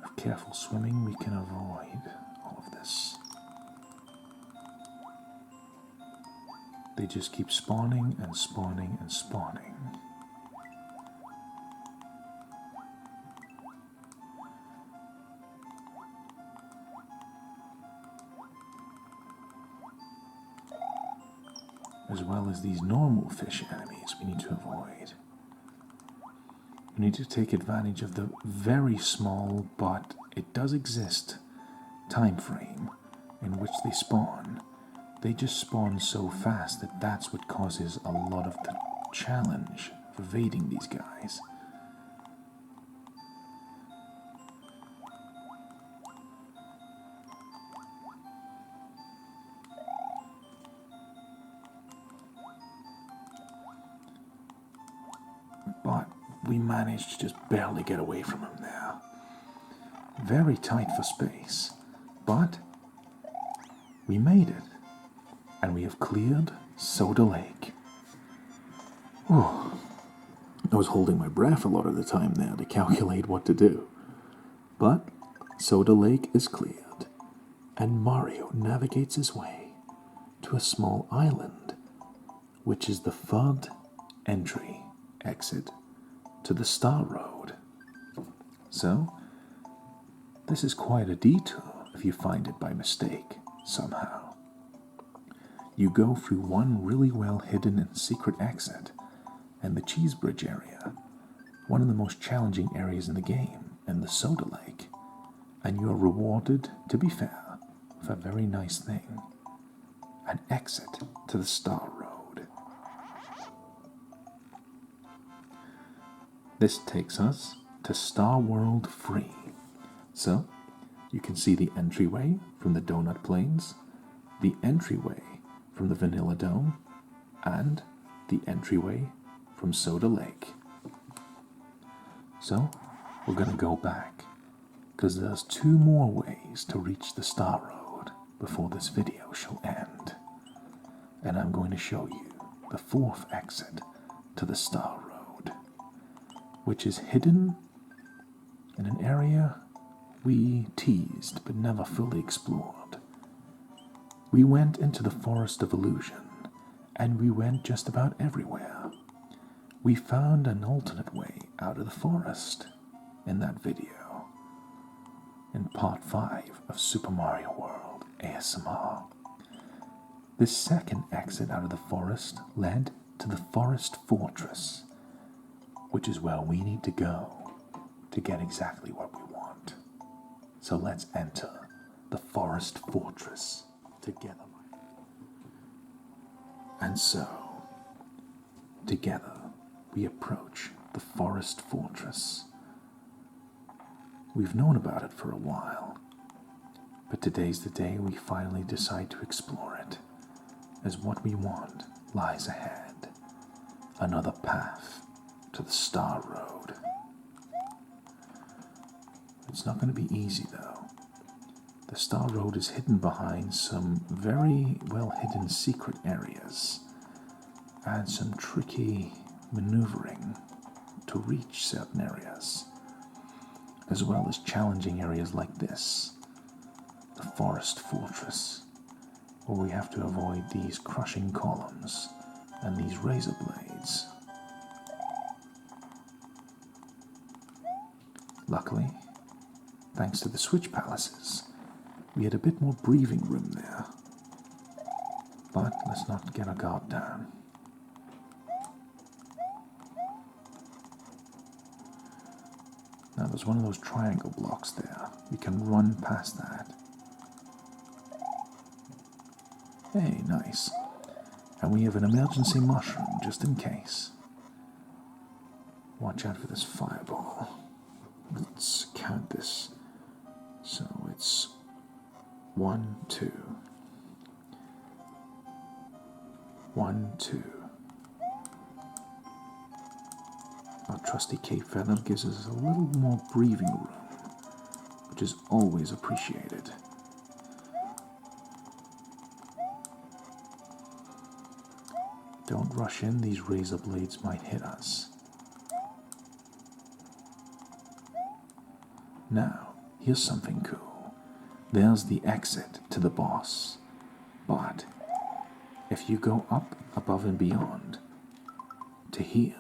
With careful swimming, we can avoid all of this. They just keep spawning and spawning and spawning. As well as these normal fish enemies we need to avoid. We need to take advantage of the very small, but it does exist, time frame in which they spawn. They just spawn so fast that that's what causes a lot of the challenge of evading these guys. But we managed to just barely get away from him there. Very tight for space, but we made it. And we have cleared Soda Lake. Whew. I was holding my breath a lot of the time there to calculate what to do. But Soda Lake is cleared, and Mario navigates his way to a small island, which is the third exit to the Star Road. So, this is quite a detour if you find it by mistake somehow. You go through one really well hidden and secret exit and the Cheese Bridge area, one of the most challenging areas in the game, in the Soda Lake, and you are rewarded, to be fair, with a very nice thing, an exit to the Star Road. This takes us to Star World Free. So, you can see the entryway from the Donut Plains, the entryway from the Vanilla Dome, and the entryway from Soda Lake. So, we're going to go back, because there's 2 more ways to reach the Star Road before this video shall end. And I'm going to show you the 4th exit to the Star Road, which is hidden in an area we teased but never fully explored. We went into the Forest of Illusion, and we went just about everywhere. We found an alternate way out of the forest in that video, in part 5 of Super Mario World ASMR. This second exit out of the forest led to the Forest Fortress, which is where we need to go to get exactly what we want. So let's enter the Forest Fortress together. And so, together, we approach the Forest Fortress. We've known about it for a while, but today's the day we finally decide to explore it, as what we want lies ahead. Another path to the Star Road. It's not going to be easy, though. The Star Road is hidden behind some very well-hidden secret areas, and some tricky maneuvering to reach certain areas, as well as challenging areas like this, the Forest Fortress, where we have to avoid these crushing columns and these razor blades. Luckily, thanks to the Switch Palaces, we had a bit more breathing room there. But let's not get our guard down. Now there's one of those triangle blocks there. We can run past that. Hey, nice. And we have an emergency mushroom just in case. Watch out for this fireball. Let's count this. So it's 1, 2. 1, 2. Our trusty Cape Feather gives us a little more breathing room, which is always appreciated. Don't rush in, these razor blades might hit us. Now, here's something cool. There's the exit to the boss. But if you go up, above and beyond to here,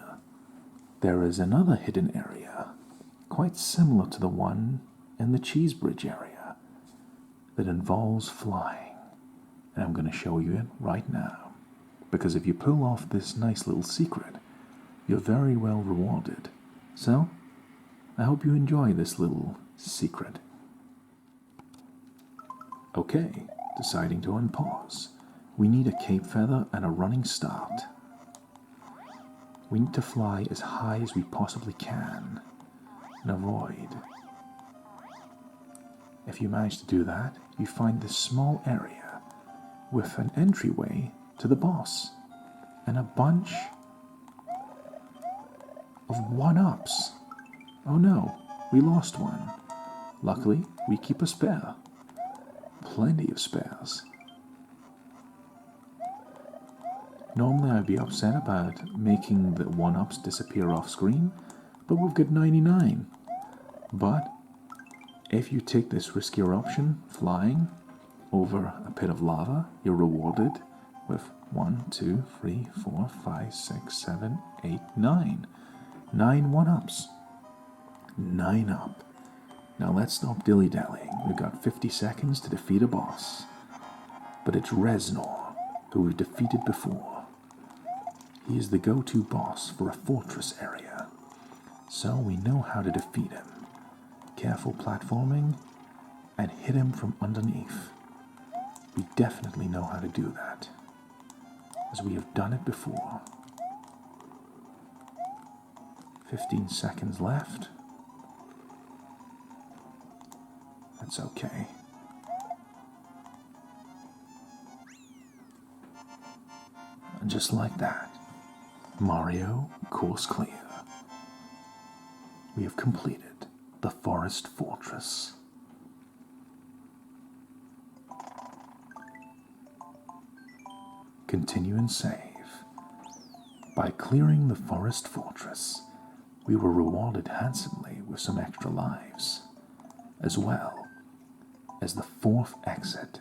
there is another hidden area, quite similar to the one in the Cheese Bridge area, that involves flying. And I'm going to show you it right now, because if you pull off this nice little secret, you're very well rewarded. So, I hope you enjoy this little secret. Okay, deciding to unpause. We need a cape feather and a running start. We need to fly as high as we possibly can and avoid. If you manage to do that, you find this small area with an entryway to the boss and a bunch of 1-ups. Oh no, we lost one. Luckily, we keep a spare. Plenty of spares. Normally I'd be upset about making the 1-ups disappear off screen, but we've got 99. But if you take this riskier option, flying over a pit of lava, you're rewarded with 1, 2, 3, 4, 5, 6, 7, 8, 9. 9 1-ups. 9 up. Now let's stop dilly-dallying. We've got 50 seconds to defeat a boss. But it's Reznor, who we've defeated before. He is the go-to boss for a fortress area. so we know how to defeat him. Careful platforming and hit him from underneath. We definitely know how to do that, as we have done it before. 15 seconds left. That's okay. And just like that, Mario course clear. We have completed the Forest Fortress. Continue and save. By clearing the Forest Fortress, we were rewarded handsomely with some extra lives, as well as the 4th exit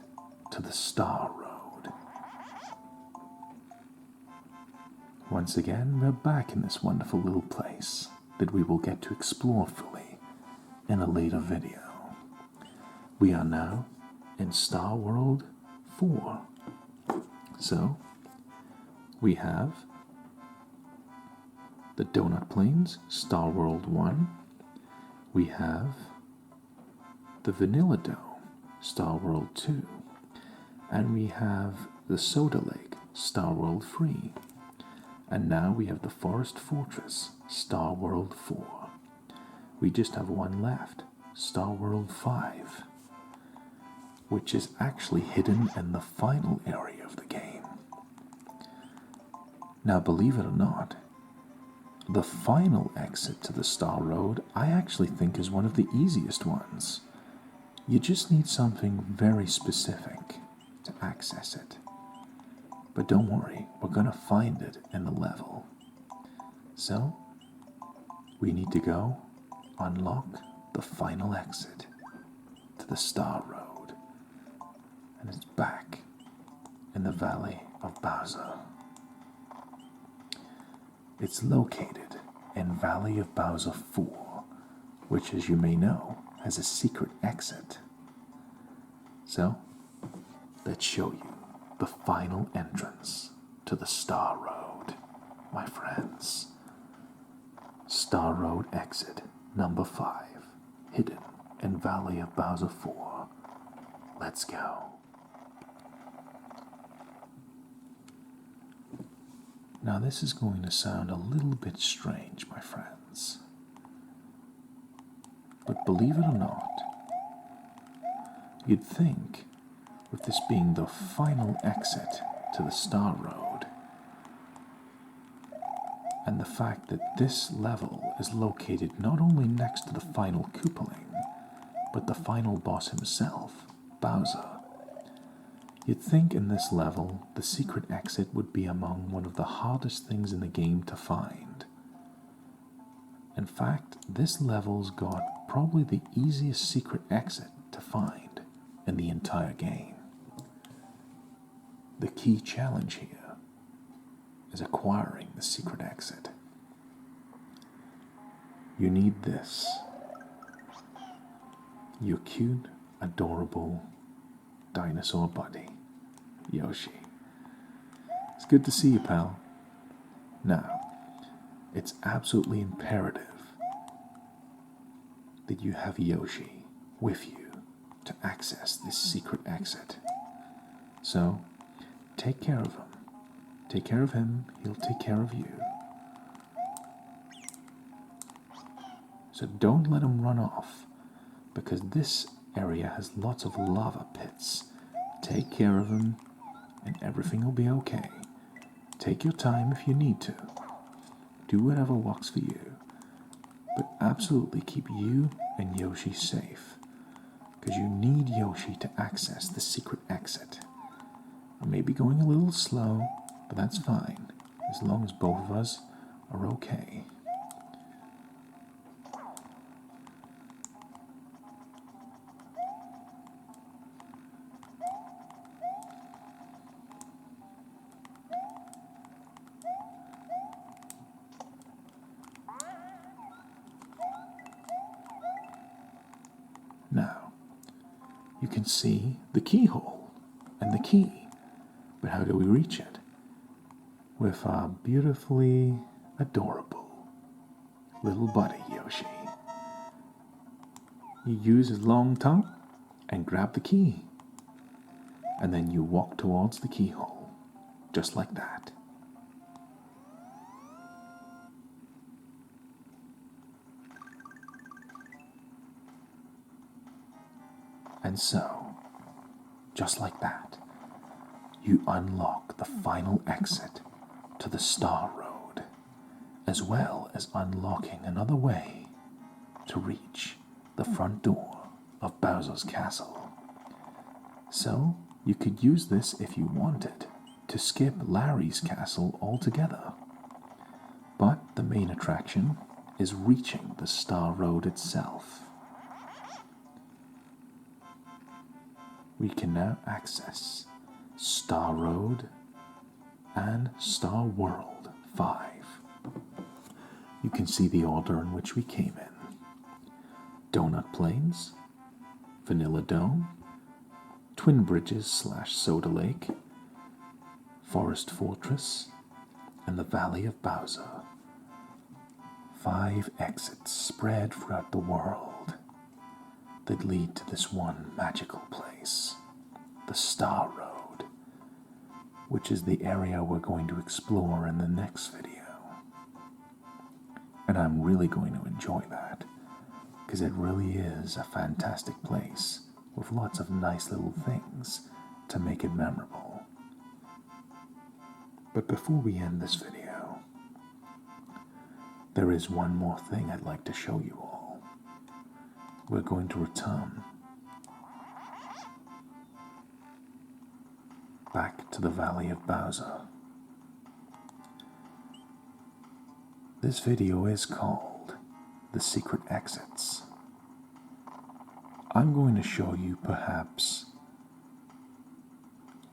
to the Star Road. Once again, we're back in this wonderful little place that we will get to explore fully in a later video. We are now in Star World 4. So, we have the Donut Plains, Star World 1. We have the Vanilla Dome, Star World 2. And we have the Soda Lake, Star World 3. And now we have the Forest Fortress, Star World 4. We just have one left, Star World 5, which is actually hidden in the final area of the game. Now, believe it or not, the final exit to the Star Road I actually think is one of the easiest ones. You just need something very specific to access it. But don't worry, we're going to find it in the level. So, we need to go unlock the final exit to the Star Road. And it's back in the Valley of Bowser. It's located in Valley of Bowser 4, which, as you may know, has a secret exit. So, let's show you the final entrance to the Star Road, my friends. Star Road exit number 5, hidden in Valley of Bowser 4. Let's go. Now this is going to sound a little bit strange, my friends. But believe it or not, you'd think, with this being the final exit to the Star Road, and the fact that this level is located not only next to the final Koopaling, but the final boss himself, Bowser, you'd think in this level the secret exit would be among one of the hardest things in the game to find. In fact, this level's got probably the easiest secret exit to find in the entire game. The key challenge here is acquiring the secret exit. You need this. Your cute, adorable dinosaur buddy, Yoshi. It's good to see you, pal. Now, it's absolutely imperative that you have Yoshi with you to access this secret exit. So, take care of him. Take care of him, he'll take care of you. So don't let him run off, because this area has lots of lava pits. Take care of him, and everything will be okay. Take your time if you need to. Do whatever works for you. But absolutely keep you and Yoshi safe, because you need Yoshi to access the secret exit. I may be going a little slow, but that's fine, as long as both of us are okay. Now, you can see the keyhole and the key, but how do we reach it? With our beautifully adorable little buddy, Yoshi. You use his long tongue and grab the key. And then you walk towards the keyhole, just like that. And so, just like that, you unlock the final exit to the Star Road, as well as unlocking another way to reach the front door of Bowser's Castle. So, you could use this if you wanted to skip Larry's castle altogether. But the main attraction is reaching the Star Road itself. We can now access Star Road and Star World 5. You can see the order in which we came in. Donut Plains, Vanilla Dome, Twin Bridges / Soda Lake, Forest Fortress, and the Valley of Bowser. 5 exits spread throughout the world that lead to this one magical place, the Star Road, which is the area we're going to explore in the next video. And I'm really going to enjoy that, because it really is a fantastic place with lots of nice little things to make it memorable. But before we end this video, there is one more thing I'd like to show you all. We're going to return back to the Valley of Bowser. This video is called The Secret Exits. I'm going to show you perhaps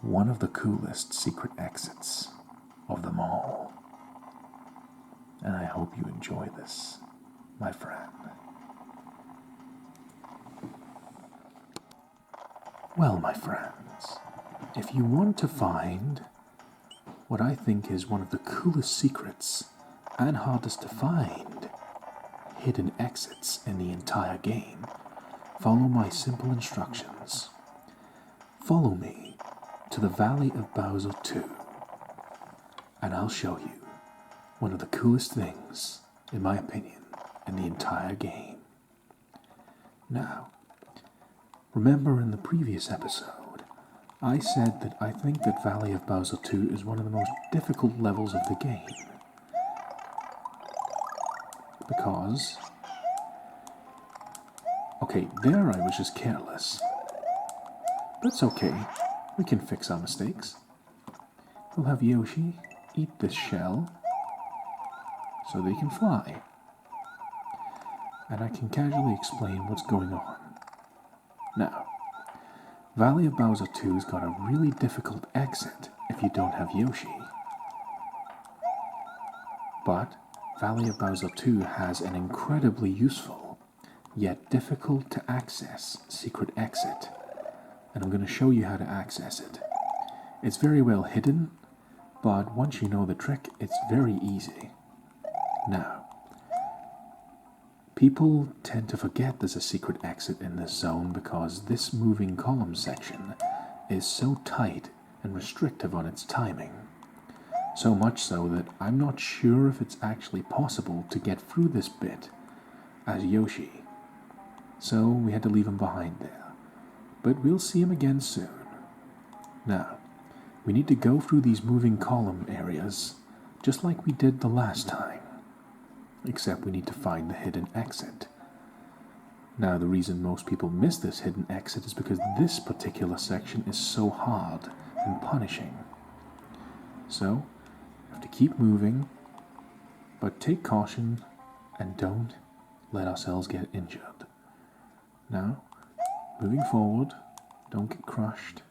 one of the coolest secret exits of them all. And I hope you enjoy this, my friend. Well, my friends, if you want to find what I think is one of the coolest secrets and hardest to find hidden exits in the entire game, follow my simple instructions. Follow me to the Valley of Bowser 2, and I'll show you one of the coolest things, in my opinion, in the entire game. Now, remember in the previous episode, I said that I think that Valley of Bowser 2 is one of the most difficult levels of the game. Because, okay, there I was just careless. But it's okay, we can fix our mistakes. We'll have Yoshi eat this shell so they can fly. And I can casually explain what's going on. Now, Valley of Bowser 2's got a really difficult exit if you don't have Yoshi. But Valley of Bowser 2 has an incredibly useful, yet difficult to access secret exit. And I'm going to show you how to access it. It's very well hidden, but once you know the trick, it's very easy. Now, people tend to forget there's a secret exit in this zone because this moving column section is so tight and restrictive on its timing. So much so that I'm not sure if it's actually possible to get through this bit as Yoshi. So we had to leave him behind there. But we'll see him again soon. Now, we need to go through these moving column areas just like we did the last time. Except we need to find the hidden exit. Now, the reason most people miss this hidden exit is because this particular section is so hard and punishing. So, you have to keep moving, but take caution and don't let ourselves get injured. Now, moving forward, don't get crushed.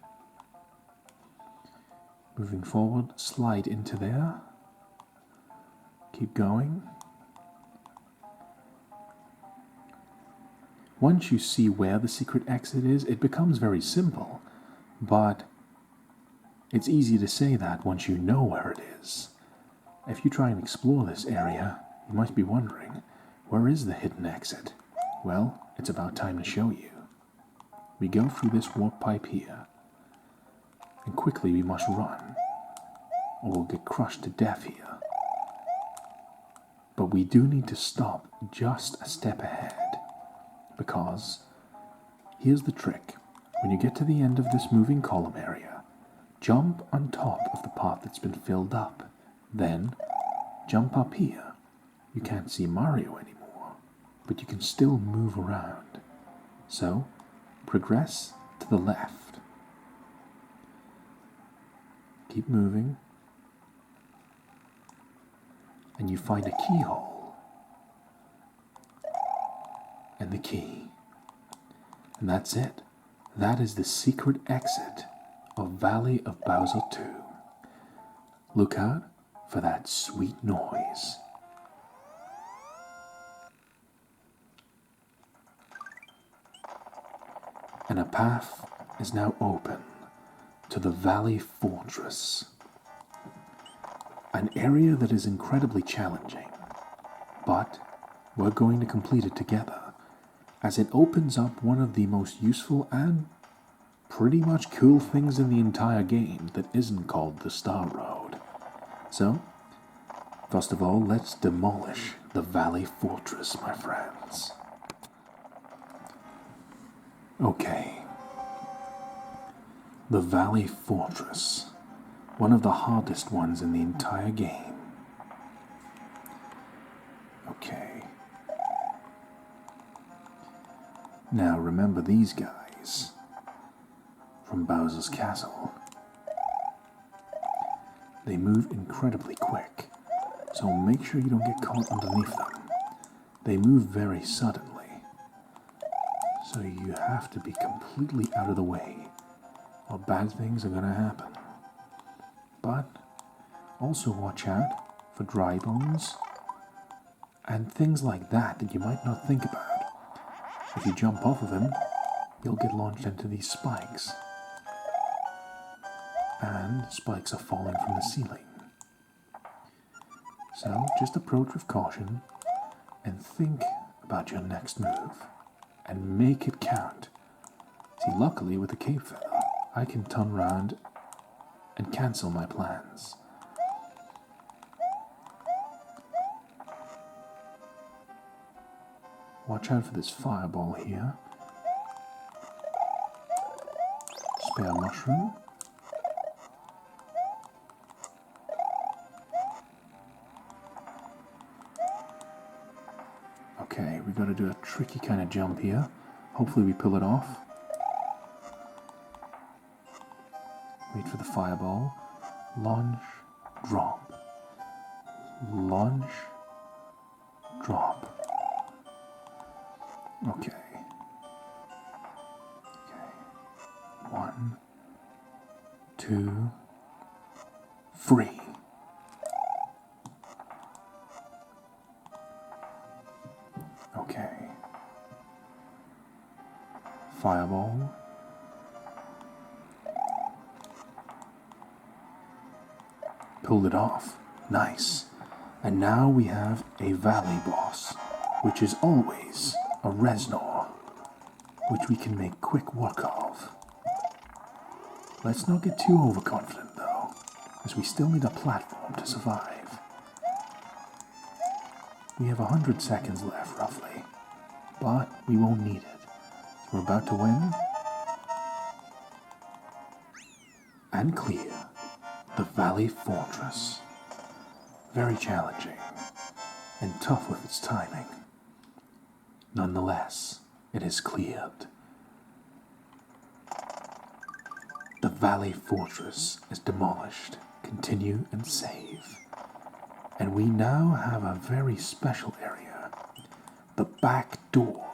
Moving forward, slide into there. Keep going. Once you see where the secret exit is, it becomes very simple, but it's easy to say that once you know where it is. If you try and explore this area, you might be wondering, Where is the hidden exit? Well, it's about time to show you. We go through this warp pipe here, and quickly we must run, or we'll get crushed to death here. But we do need to stop just a step ahead, because here's the trick. When you get to the end of this moving column area, jump on top of the part that's been filled up. Then, jump up here. You can't see Mario anymore, but you can still move around. So, progress to the left. Keep moving. And you find a keyhole. And the key. And that's it. That is the secret exit of Valley of Bowser 2. Look out for that sweet noise. And a path is now open to the Valley Fortress. An area that is incredibly challenging, but we're going to complete it together, as it opens up one of the most useful and pretty much cool things in the entire game that isn't called the Star Road. So, first of all, let's demolish the Valley Fortress, my friends. Okay. The Valley Fortress. One of the hardest ones in the entire game. Okay. Now remember these guys from Bowser's Castle. They move incredibly quick, so make sure you don't get caught underneath them. They move very suddenly, so you have to be completely out of the way, or bad things are gonna happen. But also watch out for dry bones and things like that that you might not think about. If you jump off of them, you'll get launched into these spikes. And spikes are falling from the ceiling. So just approach with caution and think about your next move and make it count. See, luckily with the cape feather, I can turn around and cancel my plans. Watch out for this fireball here. Spare mushroom. Okay, we gotta do a tricky kind of jump here. Hopefully we pull it off. Wait for the fireball. Launch, drop. Launch, drop. Okay. Okay. 1, 2, 3. Okay. Fireball. Pulled it off. Nice. And now we have a valley boss, which is always a Reznor, which we can make quick work of. Let's not get too overconfident though, as we still need a platform to survive. We have 100 seconds left, roughly, but we won't need it. So we're about to win and clear the Valley Fortress. Very challenging and tough with its timing. Nonetheless, it is cleared. The Valley Fortress is demolished. Continue and save. And we now have a very special area. The back door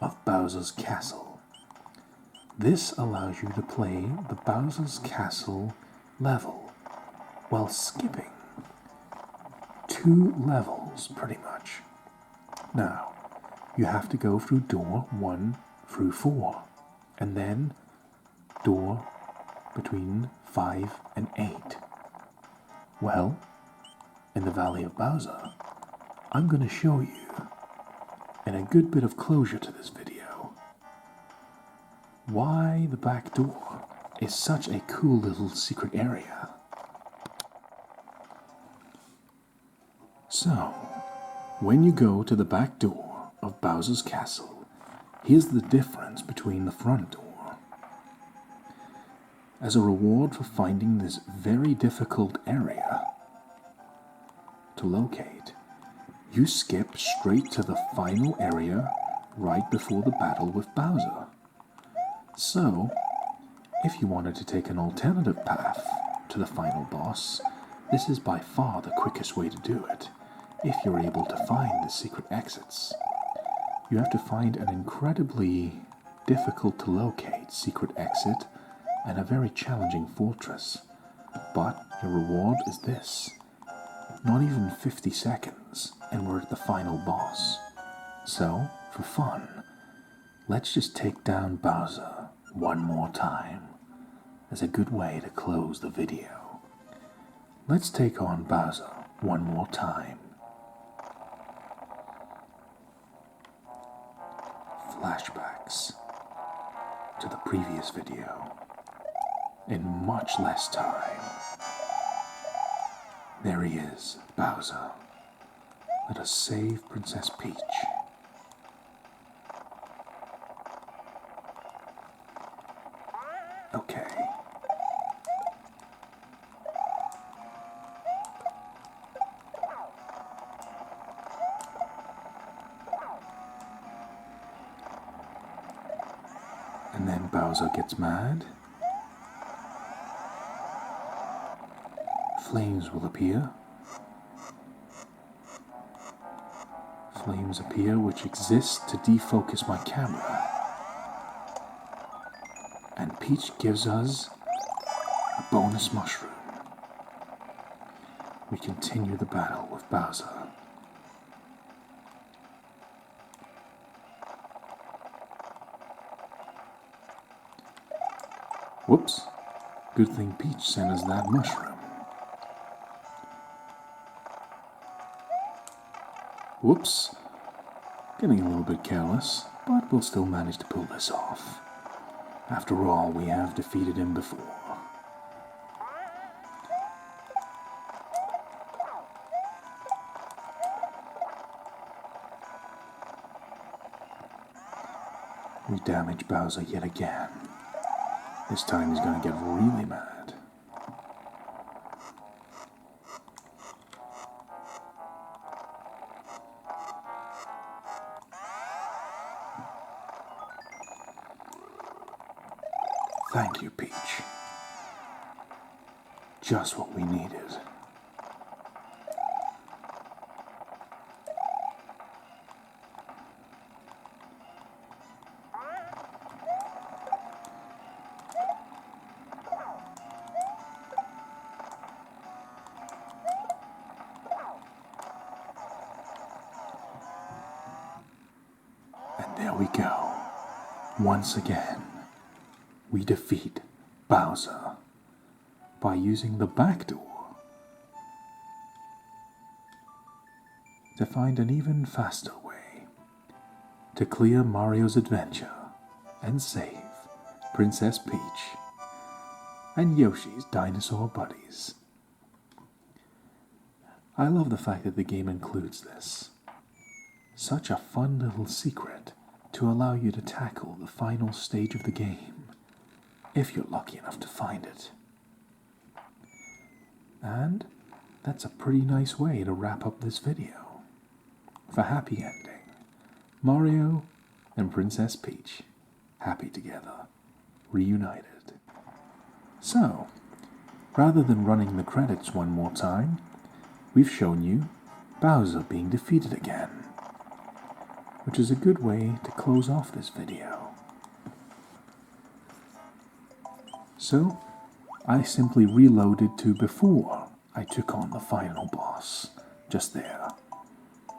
of Bowser's Castle. This allows you to play the Bowser's Castle level while skipping 2 levels, pretty much. Now, you have to go through door 1 through 4, and then door between 5 and 8. Well, in the Valley of Bowser, I'm going to show you and a good bit of closure to this video. Why the back door is such a cool little secret area. So, when you go to the back door of Bowser's Castle, here's the difference between the front door. As a reward for finding this very difficult area to locate, you skip straight to the final area right before the battle with Bowser. So, if you wanted to take an alternative path to the final boss, this is by far the quickest way to do it, if you're able to find the secret exits. You have to find an incredibly difficult to locate secret exit and a very challenging fortress, but your reward is this. Not even 50 seconds, and we're at the final boss. So, for fun, let's just take down Bowser one more time, as a good way to close the video. Let's take on Bowser one more time. Flashbacks to the previous video in much less time. There he is, Bowser. Let us save Princess Peach. Okay. And then Bowser gets mad. Flames will appear. Flames appear which exist to defocus my camera. And Peach gives us a bonus mushroom. We continue the battle with Bowser. Whoops. Good thing Peach sent us that mushroom. Whoops. Getting a little bit careless, but we'll still manage to pull this off. After all, we have defeated him before. We damage Bowser yet again. This time he's gonna get really mad. Thank you, Peach. Just what we needed. And there we go. Once again, we defeat Bowser by using the back door to find an even faster way to clear Mario's adventure and save Princess Peach and Yoshi's dinosaur buddies. I love the fact that the game includes this. Such a fun little secret to allow you to tackle the final stage of the game, if you're lucky enough to find it. And that's a pretty nice way to wrap up this video. For happy ending, Mario and Princess Peach, happy together, reunited. So, rather than running the credits one more time, we've shown you Bowser being defeated again, which is a good way to close off this video. So, I simply reloaded to before I took on the final boss, just there,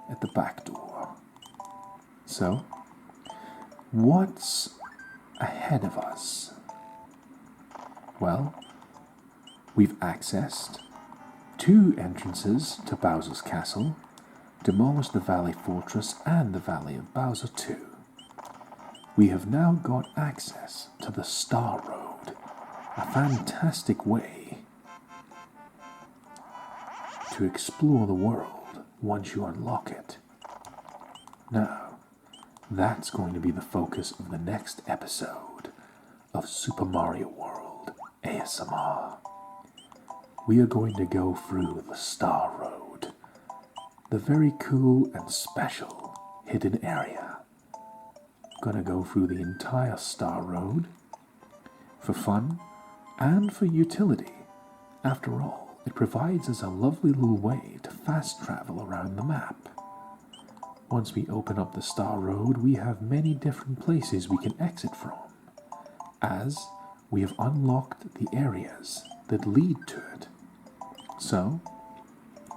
at the back door. So, what's ahead of us? Well, we've accessed 2 entrances to Bowser's Castle, demolished the Valley Fortress and the Valley of Bowser too. We have now got access to the Star Road, a fantastic way to explore the world once you unlock it. Now, that's going to be the focus of the next episode of Super Mario World ASMR. We are going to go through the Star Road, the very cool and special hidden area. Gonna go through the entire Star Road for fun and for utility. After all, it provides us a lovely little way to fast travel around the map. Once we open up the Star Road, we have many different places we can exit from, as we have unlocked the areas that lead to it. So,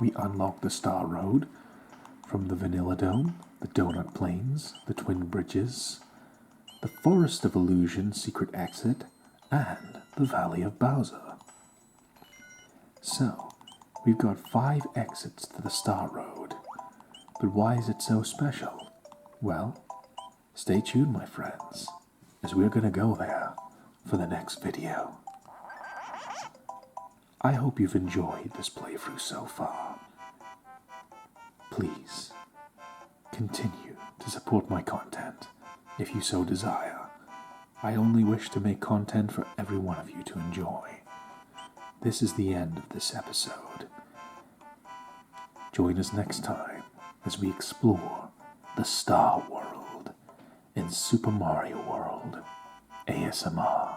we unlock the Star Road from the Vanilla Dome, the Donut Plains, the Twin Bridges, the Forest of Illusion secret exit, and the Valley of Bowser. So, we've got 5 exits to the Star Road. But why is it so special? Well, stay tuned, my friends, as we're going to go there for the next video. I hope you've enjoyed this playthrough so far. Please, continue to support my content if you so desire. I only wish to make content for every one of you to enjoy. This is the end of this episode. Join us next time as we explore the Star World in Super Mario World ASMR.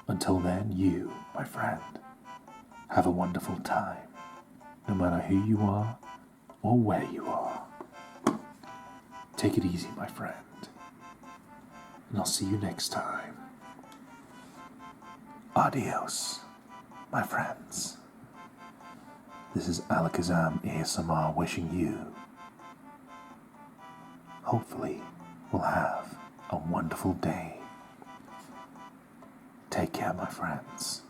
Until then, you, my friend, have a wonderful time, no matter who you are or where you are. Take it easy, my friend, and I'll see you next time. Adios, my friends. This is Alakazam ASMR wishing you, hopefully, will have a wonderful day. Take care, my friends.